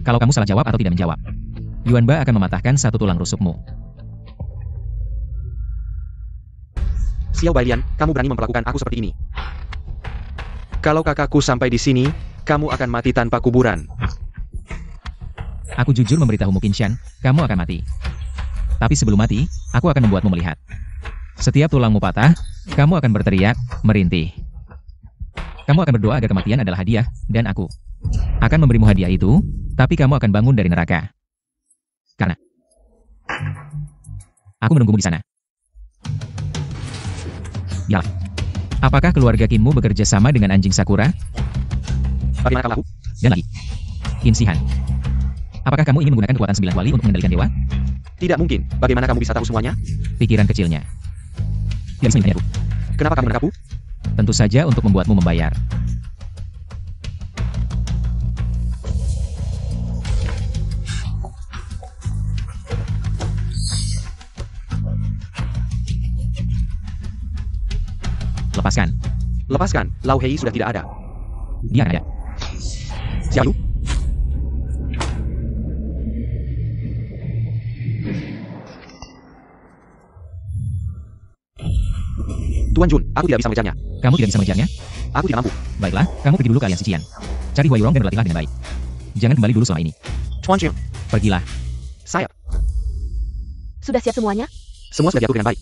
Kalau kamu salah jawab atau tidak menjawab, Yuan Ba akan mematahkan satu tulang rusukmu. Xiao Bailian, kamu berani memperlakukan aku seperti ini. Kalau kakakku sampai di sini, kamu akan mati tanpa kuburan. Aku jujur memberitahumu Qin Shan, kamu akan mati. Tapi sebelum mati, aku akan membuatmu melihat. Setiap tulangmu patah, kamu akan berteriak, merintih. Kamu akan berdoa agar kematian adalah hadiah, dan aku akan memberimu hadiah itu, tapi kamu akan bangun dari neraka. Karena aku menunggumu di sana. Yalah. Apakah keluarga Qinmu bekerja sama dengan anjing Sakura? Bagaimana kalau aku? Dan lagi, Qin Shihan. Apakah kamu ingin menggunakan kekuatan 9 wali untuk mengendalikan dewa? Tidak mungkin. Bagaimana kamu bisa tahu semuanya? Pikiran kecilnya. Tidak bisa mendengarku. Kenapa kamu menangkapku? Tentu saja untuk membuatmu membayar. Lepaskan. Lepaskan, Lao Hei sudah tidak ada. Dia akan ada. Siapa itu? Tuan Jun, aku tidak bisa mengejarnya. Kamu tidak bisa mengejarnya? Aku tidak mampu. Baiklah, kamu pergi dulu ke Aliansi Qian. Cari Huai Rong dan berlatihlah dengan baik. Jangan kembali dulu selama ini. Tuan Jun, Pergilah. saya. Sudah siap semuanya? Semua sudah diatur dengan baik.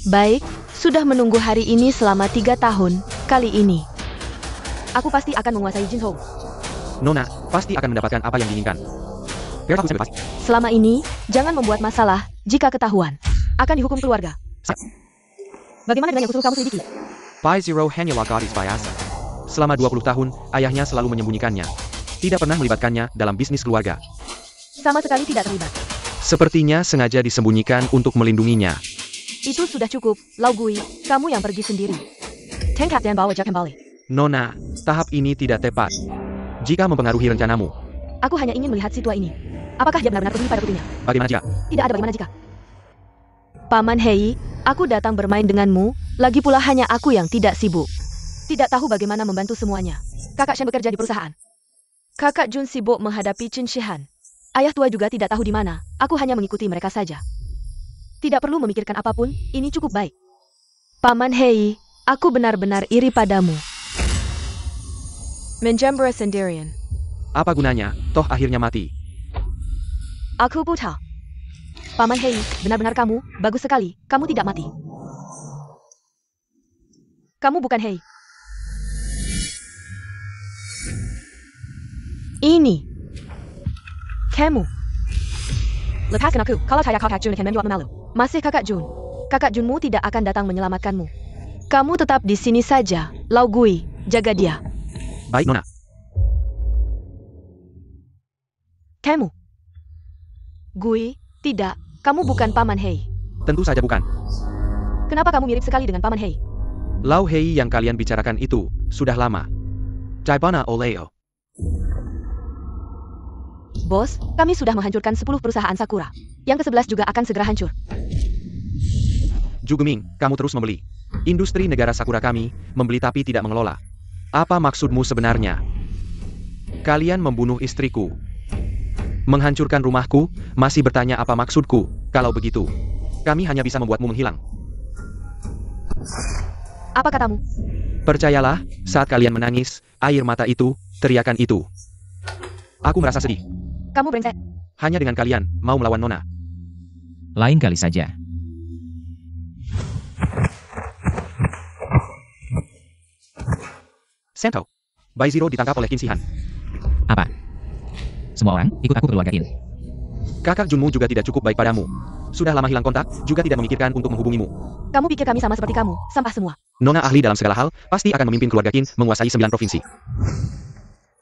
Baik, sudah menunggu hari ini selama 3 tahun. Kali ini, aku pasti akan menguasai Jinzhou. Nona, pasti akan mendapatkan apa yang diinginkan. Biar aku sampai pasti. Selama ini, jangan membuat masalah. Jika ketahuan, akan dihukum keluarga. Bagaimana dengan yang kusuruh kamu selidiki? Pai Zero hanyalah gadis biasa. Selama 20 tahun, ayahnya selalu menyembunyikannya. Tidak pernah melibatkannya dalam bisnis keluarga. Sama sekali tidak terlibat. Sepertinya sengaja disembunyikan untuk melindunginya. Itu sudah cukup, Lao Gui. Kamu yang pergi sendiri. Tengkat dan bawa Jack kembali. Nona, tahap ini tidak tepat. Jika mempengaruhi rencanamu, Aku hanya ingin melihat si tua ini. Apakah dia benar-benar peduli pada putrinya? bagaimana jika? Tidak ada bagaimana jika. Paman Hei, aku datang bermain denganmu, lagi pula hanya aku yang tidak sibuk. Tidak tahu bagaimana membantu semuanya. Kakak Shen bekerja di perusahaan. Kakak Jun sibuk menghadapi Qin Shihan. Ayah tua juga tidak tahu di mana, aku hanya mengikuti mereka saja. Tidak perlu memikirkan apapun, ini cukup baik. Paman Hei, aku benar-benar iri padamu. Menjambra sendirian. Apa gunanya, toh akhirnya mati. Aku buta. Paman Hei, benar-benar kamu, bagus sekali, kamu tidak mati. Kamu bukan Hei. Ini. Kamu. Lepaskan aku, kalau tidak kakak Jun akan membuatmu malu. Masih kakak Jun. Kakak Junmu tidak akan datang menyelamatkanmu. Kamu tetap di sini saja, Lau Gui, jaga dia. Baik, Nona. Kamu. Gui, tidak, kamu bukan Paman Hei. Tentu saja bukan. Kenapa kamu mirip sekali dengan Paman Hei? Lau Hei yang kalian bicarakan itu, sudah lama. Jaibana Oleo. Bos, kami sudah menghancurkan 10 perusahaan Sakura. Yang ke-11 juga akan segera hancur. Ju Geming, kamu terus membeli. Industri negara Sakura kami, membeli tapi tidak mengelola. Apa maksudmu sebenarnya? Kalian membunuh istriku. Menghancurkan rumahku, masih bertanya apa maksudku. Kalau begitu, kami hanya bisa membuatmu menghilang. Apa katamu? Percayalah, saat kalian menangis, air mata itu, teriakan itu. Aku merasa sedih. Kamu brengsek. Hanya dengan kalian, mau melawan Nona. Lain kali saja. Sento. Bai Zero ditangkap oleh Qin Shihan. Apa? Semua orang, ikut aku ke keluarga Qin. Kakak Junmu juga tidak cukup baik padamu. Sudah lama hilang kontak, juga tidak memikirkan untuk menghubungimu. Kamu pikir kami sama seperti kamu, sampah semua. Nona ahli dalam segala hal, pasti akan memimpin keluarga Qin menguasai 9 provinsi.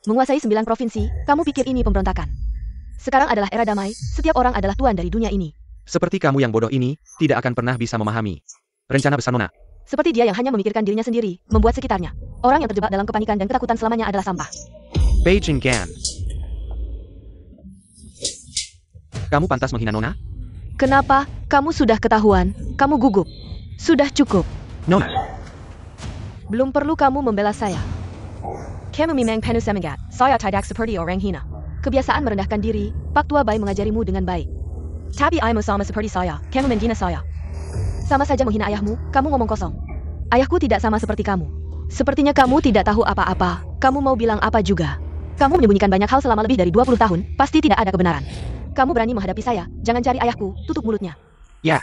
Menguasai 9 provinsi, kamu pikir ini pemberontakan? Sekarang adalah era damai, setiap orang adalah tuan dari dunia ini. Seperti kamu yang bodoh ini, tidak akan pernah bisa memahami rencana besar Nona. Seperti dia yang hanya memikirkan dirinya sendiri, membuat sekitarnya. Orang yang terjebak dalam kepanikan dan ketakutan selamanya adalah sampah. Beijing Gan. Kamu pantas menghina Nona? Kenapa? Kamu sudah ketahuan, kamu gugup. Sudah cukup. Nona. Belum perlu kamu membela saya. Kamu memang penuh semangat, saya tidak seperti orang hina. Kebiasaan merendahkan diri, Pak Tua Bai mengajarimu dengan baik. Tapi ayahmu sama seperti saya, kamu menghina saya. Sama saja menghina ayahmu, kamu ngomong kosong. Ayahku tidak sama seperti kamu. Sepertinya kamu tidak tahu apa-apa, kamu mau bilang apa juga. Kamu menyembunyikan banyak hal selama lebih dari 20 tahun, pasti tidak ada kebenaran. Kamu berani menghadapi saya, jangan cari ayahku, tutup mulutnya. Ya.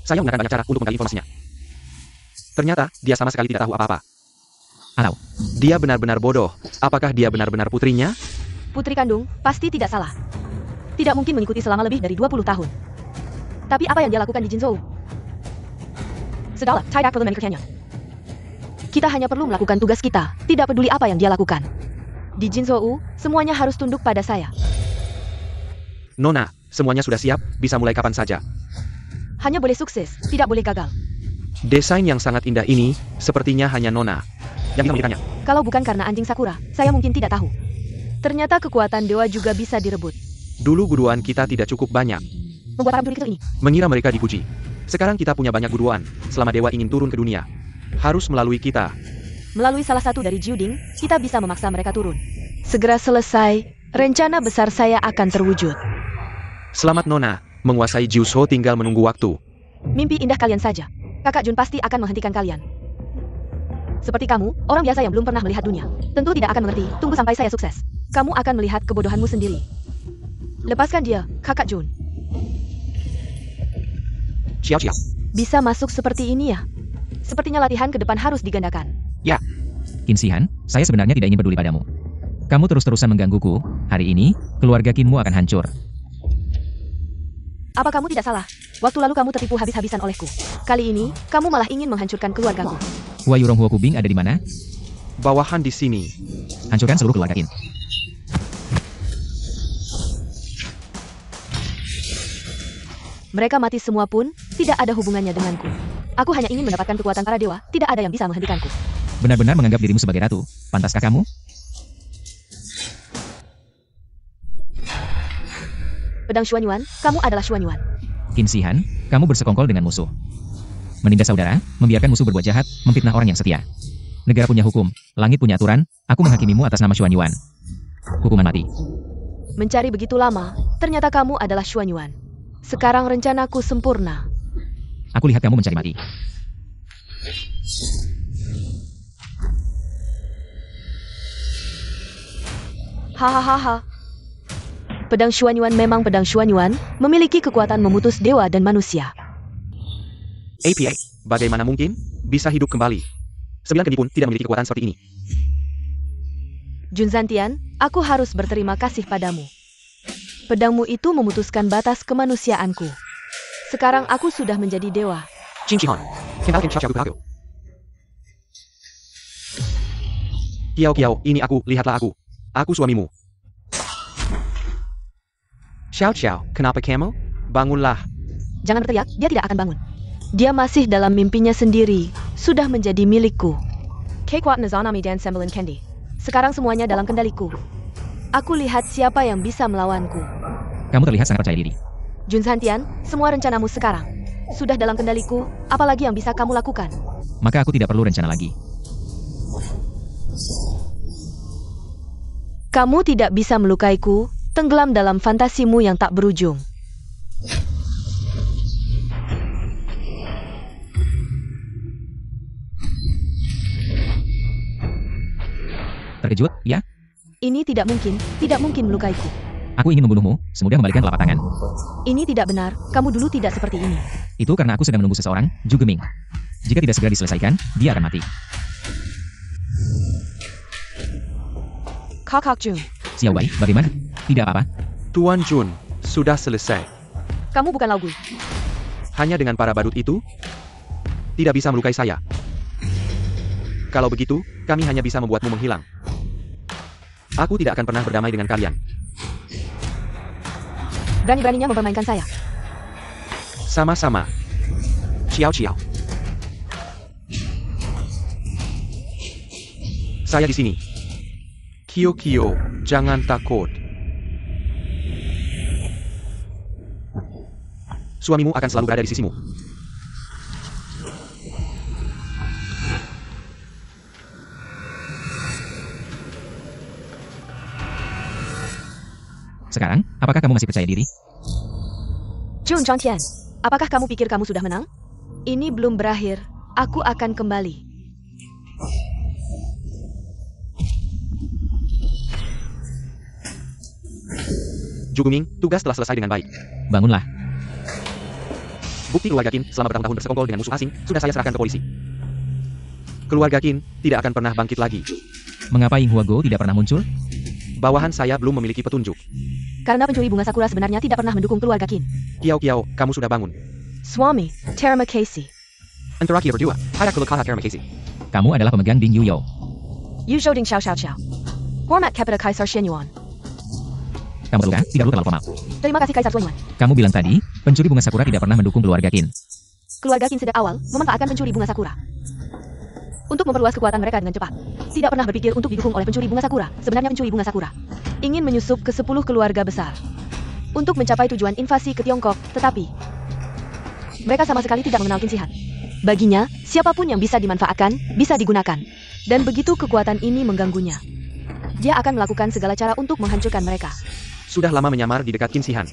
Saya menggunakan banyak cara untuk menggali informasinya. Ternyata, dia sama sekali tidak tahu apa-apa. Atau, Dia benar-benar bodoh. Apakah dia benar-benar putrinya? Putri kandung, pasti tidak salah. Tidak mungkin mengikuti selama lebih dari 20 tahun. Tapi apa yang dia lakukan di Jinzhou? Sudahlah, tidak perlu memikirkannya. Kita hanya perlu melakukan tugas kita, tidak peduli apa yang dia lakukan. Di Jinzhou, semuanya harus tunduk pada saya. Nona, semuanya sudah siap, bisa mulai kapan saja. Hanya boleh sukses, tidak boleh gagal. Desain yang sangat indah ini, sepertinya hanya Nona yang bisa memilihkannya. Kalau bukan karena anjing Sakura, saya mungkin tidak tahu. Ternyata kekuatan dewa juga bisa direbut. Dulu guruan kita tidak cukup banyak. Membuat para pencuri kecil ini. Mengira mereka dipuji. Sekarang kita punya banyak guruan. Selama dewa ingin turun ke dunia, harus melalui kita. Melalui salah satu dari Jiuding, kita bisa memaksa mereka turun. Segera selesai, rencana besar saya akan terwujud. Selamat Nona, menguasai Jiuzhou tinggal menunggu waktu. Mimpi indah kalian saja. Kakak Jun pasti akan menghentikan kalian. Seperti kamu, orang biasa yang belum pernah melihat dunia. Tentu tidak akan mengerti, tunggu sampai saya sukses. Kamu akan melihat kebodohanmu sendiri. Lepaskan dia, Kakak Jun. Xiao. Bisa masuk seperti ini ya? Sepertinya latihan ke depan harus digandakan. Ya. Qin Shihan, saya sebenarnya tidak ingin peduli padamu. Kamu terus-terusan menggangguku, hari ini, keluarga Qinmu akan hancur. Apa kamu tidak salah? Waktu lalu kamu tertipu habis-habisan olehku. Kali ini, kamu malah ingin menghancurkan keluargaku. Hua Yurong Hua Kubing ada di mana? Bawahan di sini. Hancurkan seluruh keluarga Qin. Mereka mati semua pun, tidak ada hubungannya denganku. Aku hanya ingin mendapatkan kekuatan para dewa, tidak ada yang bisa menghentikanku. Benar-benar menganggap dirimu sebagai ratu, pantaskah kamu? Pedang Xuanyuan, kamu adalah Xuanyuan. Qin Shihan, kamu bersekongkol dengan musuh. Menindas saudara, membiarkan musuh berbuat jahat, memfitnah orang yang setia. Negara punya hukum, langit punya aturan, aku menghakimimu atas nama Xuanyuan. Hukuman mati. Mencari begitu lama, ternyata kamu adalah Xuanyuan. Sekarang rencanaku sempurna. Aku lihat kamu mencari mati. Hahaha. Pedang Xuanyuan memang pedang Xuanyuan, memiliki kekuatan memutus dewa dan manusia. APA, bagaimana mungkin bisa hidup kembali? 9 kendi pun tidak memiliki kekuatan seperti ini. Jun Zantian, aku harus berterima kasih padamu. Pedangmu itu memutuskan batas kemanusiaanku. Sekarang aku sudah menjadi dewa. Jin Shihan, kembalikan Xiao Xiao ke aku. Kiao Kiao, ini aku, lihatlah aku. Aku suamimu. Xiao Xiao, kenapa kamu? Bangunlah. Jangan berteriak, dia tidak akan bangun. Dia masih dalam mimpinya sendiri, sudah menjadi milikku. Kekuat Nazanami dan Sembilan Kendi. Sekarang semuanya dalam kendaliku. Aku lihat siapa yang bisa melawanku. Kamu terlihat sangat percaya diri. Jun Zantian, semua rencanamu sekarang sudah dalam kendaliku, apalagi yang bisa kamu lakukan? Maka aku tidak perlu rencana lagi. Kamu tidak bisa melukaiku, tenggelam dalam fantasimu yang tak berujung. Terkejut, ya? Ini tidak mungkin melukaiku. Aku ingin membunuhmu, semudah membalikan telapak tangan. Ini tidak benar, kamu dulu tidak seperti ini. Itu karena aku sedang menunggu seseorang, Zhu Geming. Jika tidak segera diselesaikan, dia akan mati. Kakak Jun, Xiao Wei, bagaimana? Tidak apa-apa. Tuan Jun, sudah selesai. kamu bukan Laugui. Hanya dengan para badut itu, tidak bisa melukai saya. Kalau begitu, kami hanya bisa membuatmu menghilang. Aku tidak akan pernah berdamai dengan kalian. Berani-beraninya mempermainkan saya. Sama-sama. Xiao Xiao. Saya di sini. Kyo Kyo, jangan takut. Suamimu akan selalu berada di sisimu. Sekarang, apakah kamu masih percaya diri? Jun Zhangtian, apakah kamu pikir kamu sudah menang? Ini belum berakhir, aku akan kembali. Zhu Guming, tugas telah selesai dengan baik. Bangunlah. Bukti keluarga Qin selama bertahun-tahun bersekongkol dengan musuh asing, sudah saya serahkan ke polisi. Keluarga Qin tidak akan pernah bangkit lagi. Mengapa Ying Huago tidak pernah muncul? Bawahan saya belum memiliki petunjuk. Karena pencuri bunga sakura sebenarnya tidak pernah mendukung keluarga Qin. Kiao Kiao, kamu sudah bangun. Suami, Terima kasih. Antara kita berdua, ada kelekahan terima kasih. Kamu adalah pemegang Ding Yuyo. Yu Zhouding Xiao Xiao Xiao. Hormat kepada Kaisar Shenyuan. Kamu terluka, tidak perlu terlalu formal. Terima kasih Kaisar Shenyuan. Kamu bilang tadi, pencuri bunga sakura tidak pernah mendukung keluarga Qin. Keluarga Qin sejak awal memanfaatkan pencuri bunga sakura untuk memperluas kekuatan mereka dengan cepat. Tidak pernah berpikir untuk didukung oleh pencuri bunga sakura. Sebenarnya pencuri bunga sakura ingin menyusup ke 10 keluarga besar untuk mencapai tujuan invasi ke Tiongkok, tetapi mereka sama sekali tidak mengenal Qin Shi Han. Baginya, siapapun yang bisa dimanfaatkan, bisa digunakan. Dan begitu kekuatan ini mengganggunya, dia akan melakukan segala cara untuk menghancurkan mereka. Sudah lama menyamar di dekat Qin Shi Han.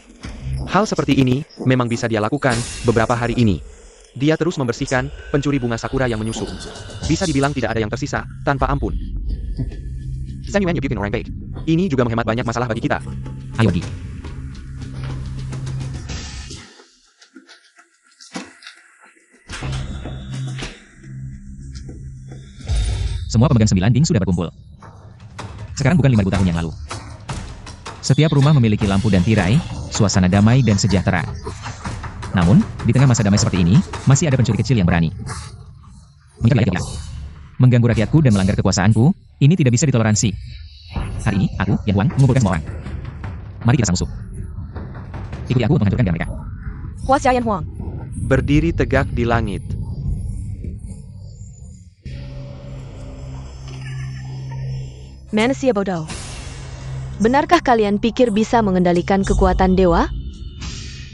Hal seperti ini memang bisa dia lakukan beberapa hari ini. Dia terus membersihkan pencuri bunga sakura yang menyusup. Bisa dibilang tidak ada yang tersisa tanpa ampun. Zhang Yuan bikin orang baik. Ini juga menghemat banyak masalah bagi kita. Ayo Di. Semua pemegang 9 Ding sudah berkumpul. Sekarang bukan 5.000 tahun yang lalu. Setiap rumah memiliki lampu dan tirai, suasana damai dan sejahtera. Namun, di tengah masa damai seperti ini, masih ada pencuri kecil yang berani. Mengganggu rakyatku dan melanggar kekuasaanku, ini tidak bisa ditoleransi. Hari ini, aku, Yan Huang, mengumpulkan semua orang. Mari kita sama musuh. Ikuti aku untuk menghancurkan mereka. Kuasa Yan Huang. Berdiri tegak di langit. Manusia bodoh. Benarkah kalian pikir bisa mengendalikan kekuatan dewa?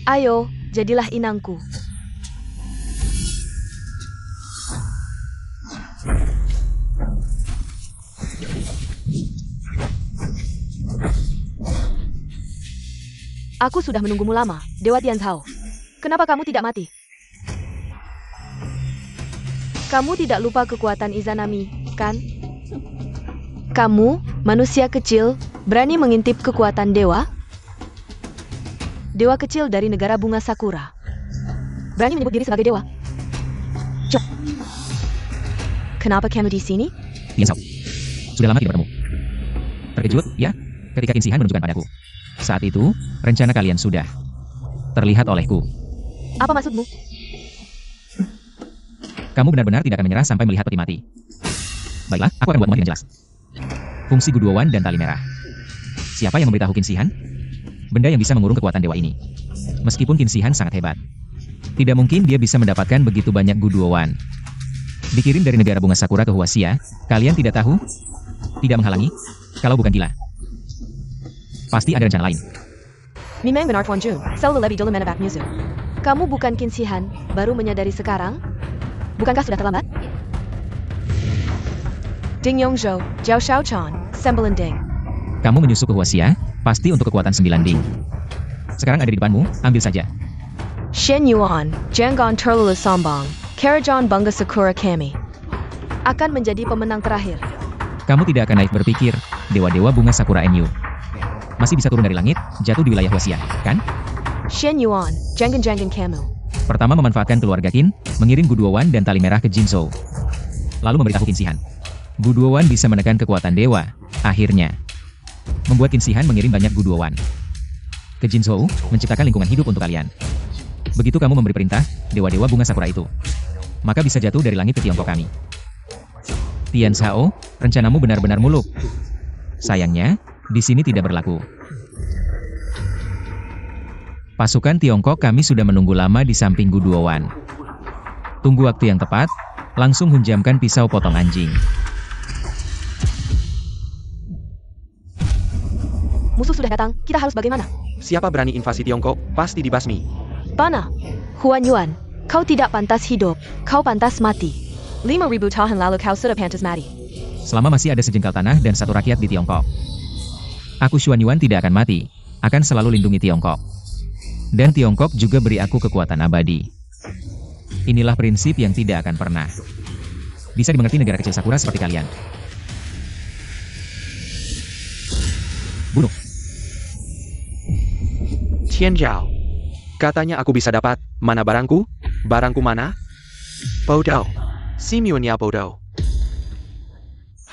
Ayo, jadilah inangku. Aku sudah menunggumu lama, Dewa Tianzhao. Kenapa kamu tidak mati? Kamu tidak lupa kekuatan Izanami, kan? Kamu, manusia kecil, berani mengintip kekuatan dewa? Dewa kecil dari negara bunga sakura. Berani menyebut diri sebagai dewa? Cuk. kenapa kamu di sini? Tian Shao. Sudah lama tidak bertemu. Terkejut, ya? Ketika Qin Shi Han menunjukkan padaku. Saat itu, rencana kalian sudah terlihat olehku. Apa maksudmu? Kamu benar-benar tidak akan menyerah sampai melihat peti mati. Baiklah, aku akan buatmu yang jelas. Fungsi Guduowan dan tali merah. Siapa yang memberitahu Qin Shi Han? Benda yang bisa mengurung kekuatan dewa ini. Meskipun Qin Shi Han sangat hebat, tidak mungkin dia bisa mendapatkan begitu banyak Guduowan. Dikirim dari negara bunga sakura ke Huaxia, kalian tidak tahu? Tidak menghalangi? Kalau bukan gila. Pasti ada rencana lain. Memang benar Tuan Jun, selalu lebih dulu menebak musuh. Kamu bukan Qin Shi Han, baru menyadari sekarang? Bukankah sudah terlambat? Ding Yongzhou, Jiao Shaochan, Sembilan Ding. Kamu menyusup ke Huaxia, pasti untuk kekuatan 9 Ding. Sekarang ada di depanmu, ambil saja. Shen Yuan, Jiangan Terlalu Sombong, Karajan Bunga Sakura Kami. Akan menjadi pemenang terakhir. Kamu tidak akan naik berpikir, dewa-dewa bunga Sakura NU masih bisa turun dari langit, jatuh di wilayah Huaxia, kan? Shen Yuan, Jangan Kamu. Pertama memanfaatkan keluarga Qin, mengirim Guduowan dan tali merah ke Jinzhou. Lalu memberitahu Qin Shi Han. Guduowan bisa menekan kekuatan dewa, akhirnya membuat Qin Shi Han mengirim banyak Guduowan ke Jinzhou, menciptakan lingkungan hidup untuk kalian. Begitu kamu memberi perintah, dewa-dewa bunga Sakura itu, maka bisa jatuh dari langit ke Tiongkok kami. Tian Shao, rencanamu benar-benar muluk. Sayangnya, di sini tidak berlaku. Pasukan Tiongkok kami sudah menunggu lama di samping Guduowan. Tunggu waktu yang tepat, langsung hunjamkan pisau potong anjing. Musuh sudah datang, kita harus bagaimana? Siapa berani invasi Tiongkok, pasti dibasmi. Pana, Huan Yuan, kau tidak pantas hidup, kau pantas mati. 5.000 tahun lalu kau sudah pantas mati. Selama masih ada sejengkal tanah dan satu rakyat di Tiongkok, aku Xuan Yuan tidak akan mati, akan selalu lindungi Tiongkok. Dan Tiongkok juga beri aku kekuatan abadi. Inilah prinsip yang tidak akan pernah bisa dimengerti negara kecil Sakura seperti kalian. Bunuh. Tian Zhao. Katanya aku bisa dapat, mana barangku? Barangku mana? Bodoh. Simunya bodoh.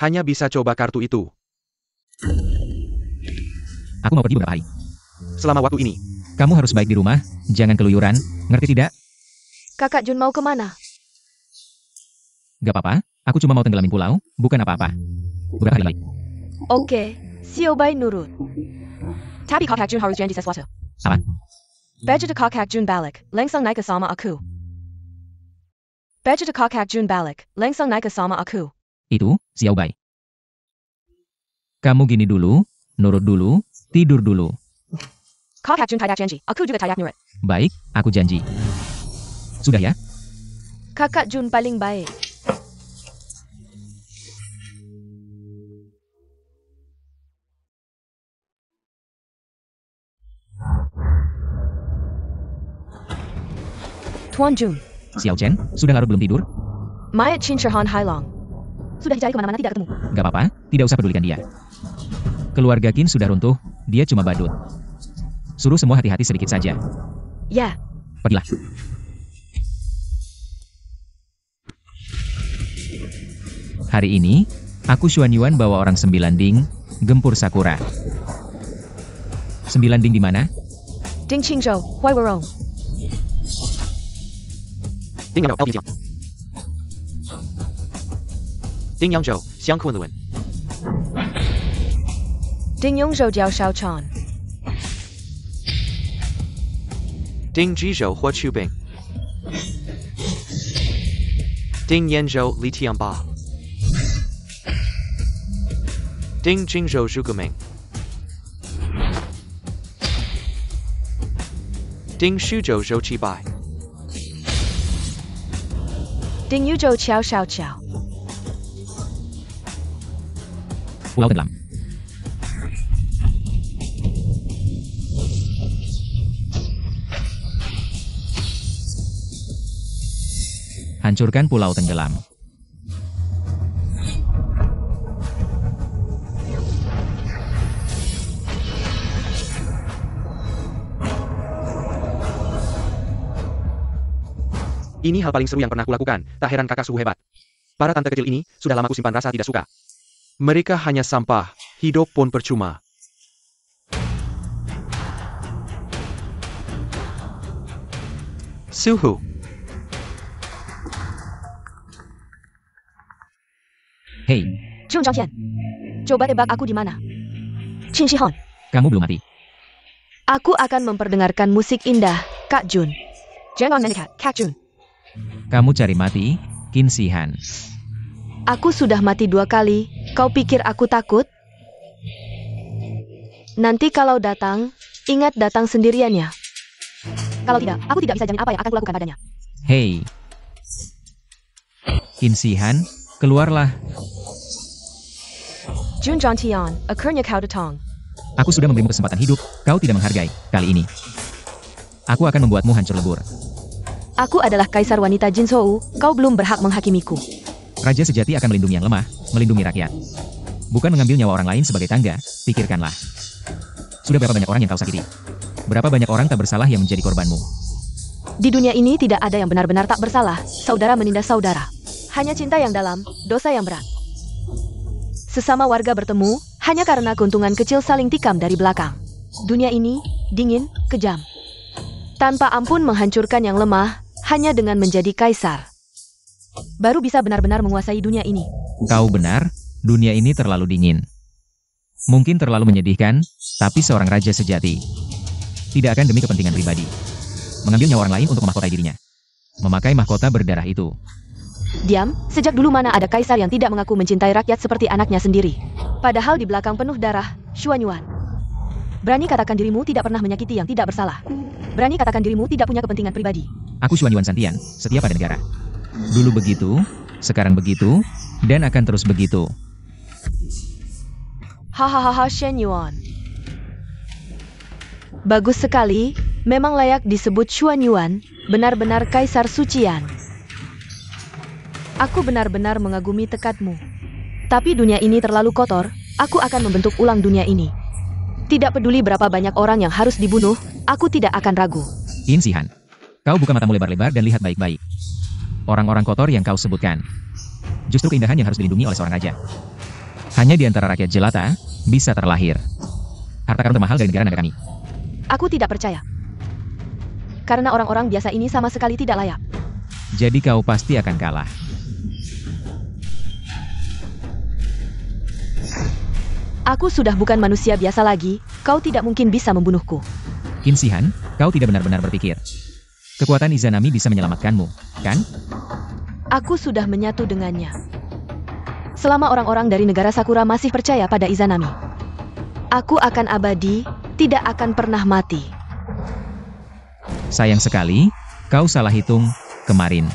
Hanya bisa coba kartu itu. Aku mau pergi beberapa hari. Selama waktu ini, Kamu harus baik di rumah, jangan keluyuran, ngerti tidak? Kakak Jun mau kemana? Gak apa-apa, aku cuma mau tenggelamin pulau, bukan apa-apa. Beberapa hari lagi. Oke, Siobai nurut. Tapi Kakak Jun harus janji sesuatu. Apa? Begitu Kakak Jun balik, langsung naik sama aku. Begitu Kakak Jun balik, langsung naik sama aku. Itu, Xiao Bai. Kamu gini dulu, nurut dulu, tidur dulu. Kakak Jun tidak janji, aku juga tidak nurut. Baik, aku janji. Sudah ya? Kakak Jun paling baik. Tuan Jun, Xiao Chen, sudah larut belum tidur? Mayat Qin Shi Han Hailong. Sudah dicari kemana-mana tidak ketemu. Gak apa-apa, tidak usah pedulikan dia. Keluarga Qin sudah runtuh, dia cuma badut. Suruh semua hati-hati sedikit saja. Ya, Pergilah. Hari ini, aku Xuan Yuan bawa orang 9 Ding, gempur Sakura. 9 Ding di mana? Ding Qingzhou, Huai Werong. 丁阳州高平江，丁阳州湘昆仑， Ding Yongzhou Jiao Shaochan. 丁吉州霍秋饼，丁延州李天巴，丁金州朱个明，丁苏州周七拜。 Ding Yuzhou Qiao Xiao Qiao. Pulau tenggelam. Hancurkan pulau tenggelam. Ini hal paling seru yang pernah kulakukan, tak heran kakak sungguh hebat. Para tante kecil ini sudah lama kusimpan rasa tidak suka. Mereka hanya sampah, hidup pun percuma. Suhu. Hei, Jun Zhangqian, coba tebak aku di mana? Qin Shihan. kamu belum mati. Aku akan memperdengarkan musik indah, Kak Jun. Jangan mendekat, Kak Jun. Kamu cari mati, Qin Shihan. Aku sudah mati 2 kali, kau pikir aku takut? Nanti kalau datang, ingat datang sendirian ya. Kalau tidak, aku tidak bisa jamin apa yang akan kulakukan padanya. Hei. Qin Shihan, keluarlah. Jun Zhangqian, akhirnya kau datang. Aku sudah memberimu kesempatan hidup, kau tidak menghargai. Kali ini, aku akan membuatmu hancur lebur. Aku adalah kaisar wanita Jin Shou, kau belum berhak menghakimiku. Raja sejati akan melindungi yang lemah, melindungi rakyat. Bukan mengambil nyawa orang lain sebagai tangga, pikirkanlah. Sudah berapa banyak orang yang kau sakiti? Berapa banyak orang tak bersalah yang menjadi korbanmu? Di dunia ini tidak ada yang benar-benar tak bersalah, saudara menindas saudara. Hanya cinta yang dalam, dosa yang berat. Sesama warga bertemu, hanya karena keuntungan kecil saling tikam dari belakang. Dunia ini, dingin, kejam. Tanpa ampun menghancurkan yang lemah, hanya dengan menjadi kaisar. Baru bisa benar-benar menguasai dunia ini. Kau benar, dunia ini terlalu dingin. Mungkin terlalu menyedihkan, tapi seorang raja sejati tidak akan demi kepentingan pribadi mengambil nyawa orang lain untuk memahkotai dirinya. Memakai mahkota berdarah itu. Diam, sejak dulu mana ada kaisar yang tidak mengaku mencintai rakyat seperti anaknya sendiri. Padahal di belakang penuh darah, Xuanyuan. Berani katakan dirimu tidak pernah menyakiti yang tidak bersalah. Berani katakan dirimu tidak punya kepentingan pribadi. Aku Xuanyuan Santian, setia pada negara. Dulu begitu, sekarang begitu, dan akan terus begitu. Hahaha Shen Yuan. Bagus sekali, memang layak disebut Xuan Yuan, benar-benar kaisar sucian. Aku benar-benar mengagumi tekadmu. Tapi dunia ini terlalu kotor, aku akan membentuk ulang dunia ini. Tidak peduli berapa banyak orang yang harus dibunuh, aku tidak akan ragu. Qin Shihan, kau buka matamu lebar-lebar dan lihat baik-baik. Orang-orang kotor yang kau sebutkan, justru keindahan yang harus dilindungi oleh seorang raja. Hanya di antara rakyat jelata, bisa terlahir harta karun termahal dari negara naga kami. Aku tidak percaya. Karena orang-orang biasa ini sama sekali tidak layak. Jadi kau pasti akan kalah. Aku sudah bukan manusia biasa lagi, kau tidak mungkin bisa membunuhku. Qin Shihan, kau tidak benar-benar berpikir kekuatan Izanami bisa menyelamatkanmu, kan? Aku sudah menyatu dengannya. Selama orang-orang dari negara Sakura masih percaya pada Izanami, aku akan abadi, tidak akan pernah mati. Sayang sekali, kau salah hitung kemarin.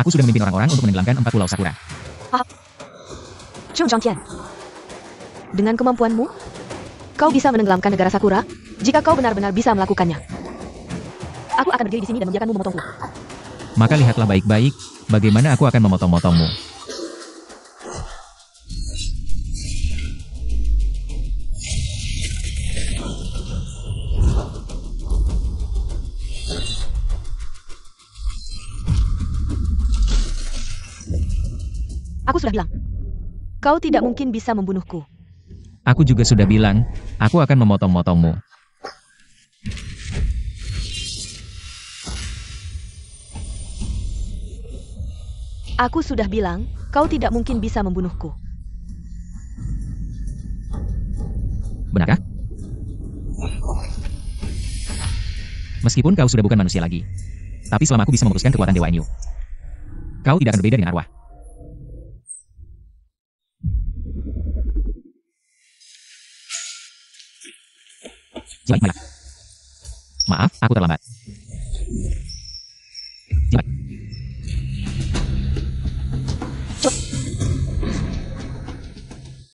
Aku sudah memimpin orang-orang untuk menenggelamkan 4 pulau Sakura. Zhou Zhangqian, dengan kemampuanmu, kau bisa menenggelamkan negara Sakura jika kau benar-benar bisa melakukannya. Aku akan berdiri di sini dan membiarkanmu memotongku. Maka lihatlah baik-baik bagaimana aku akan memotong-motongmu. Aku sudah bilang, kau tidak mungkin bisa membunuhku. Aku juga sudah bilang, aku akan memotong-motongmu. Aku sudah bilang, kau tidak mungkin bisa membunuhku. Benarkah? Meskipun kau sudah bukan manusia lagi, tapi selama aku bisa memutuskan kekuatan Dewa Enyu, kau tidak akan berbeda dengan arwah. Maaf, aku terlambat.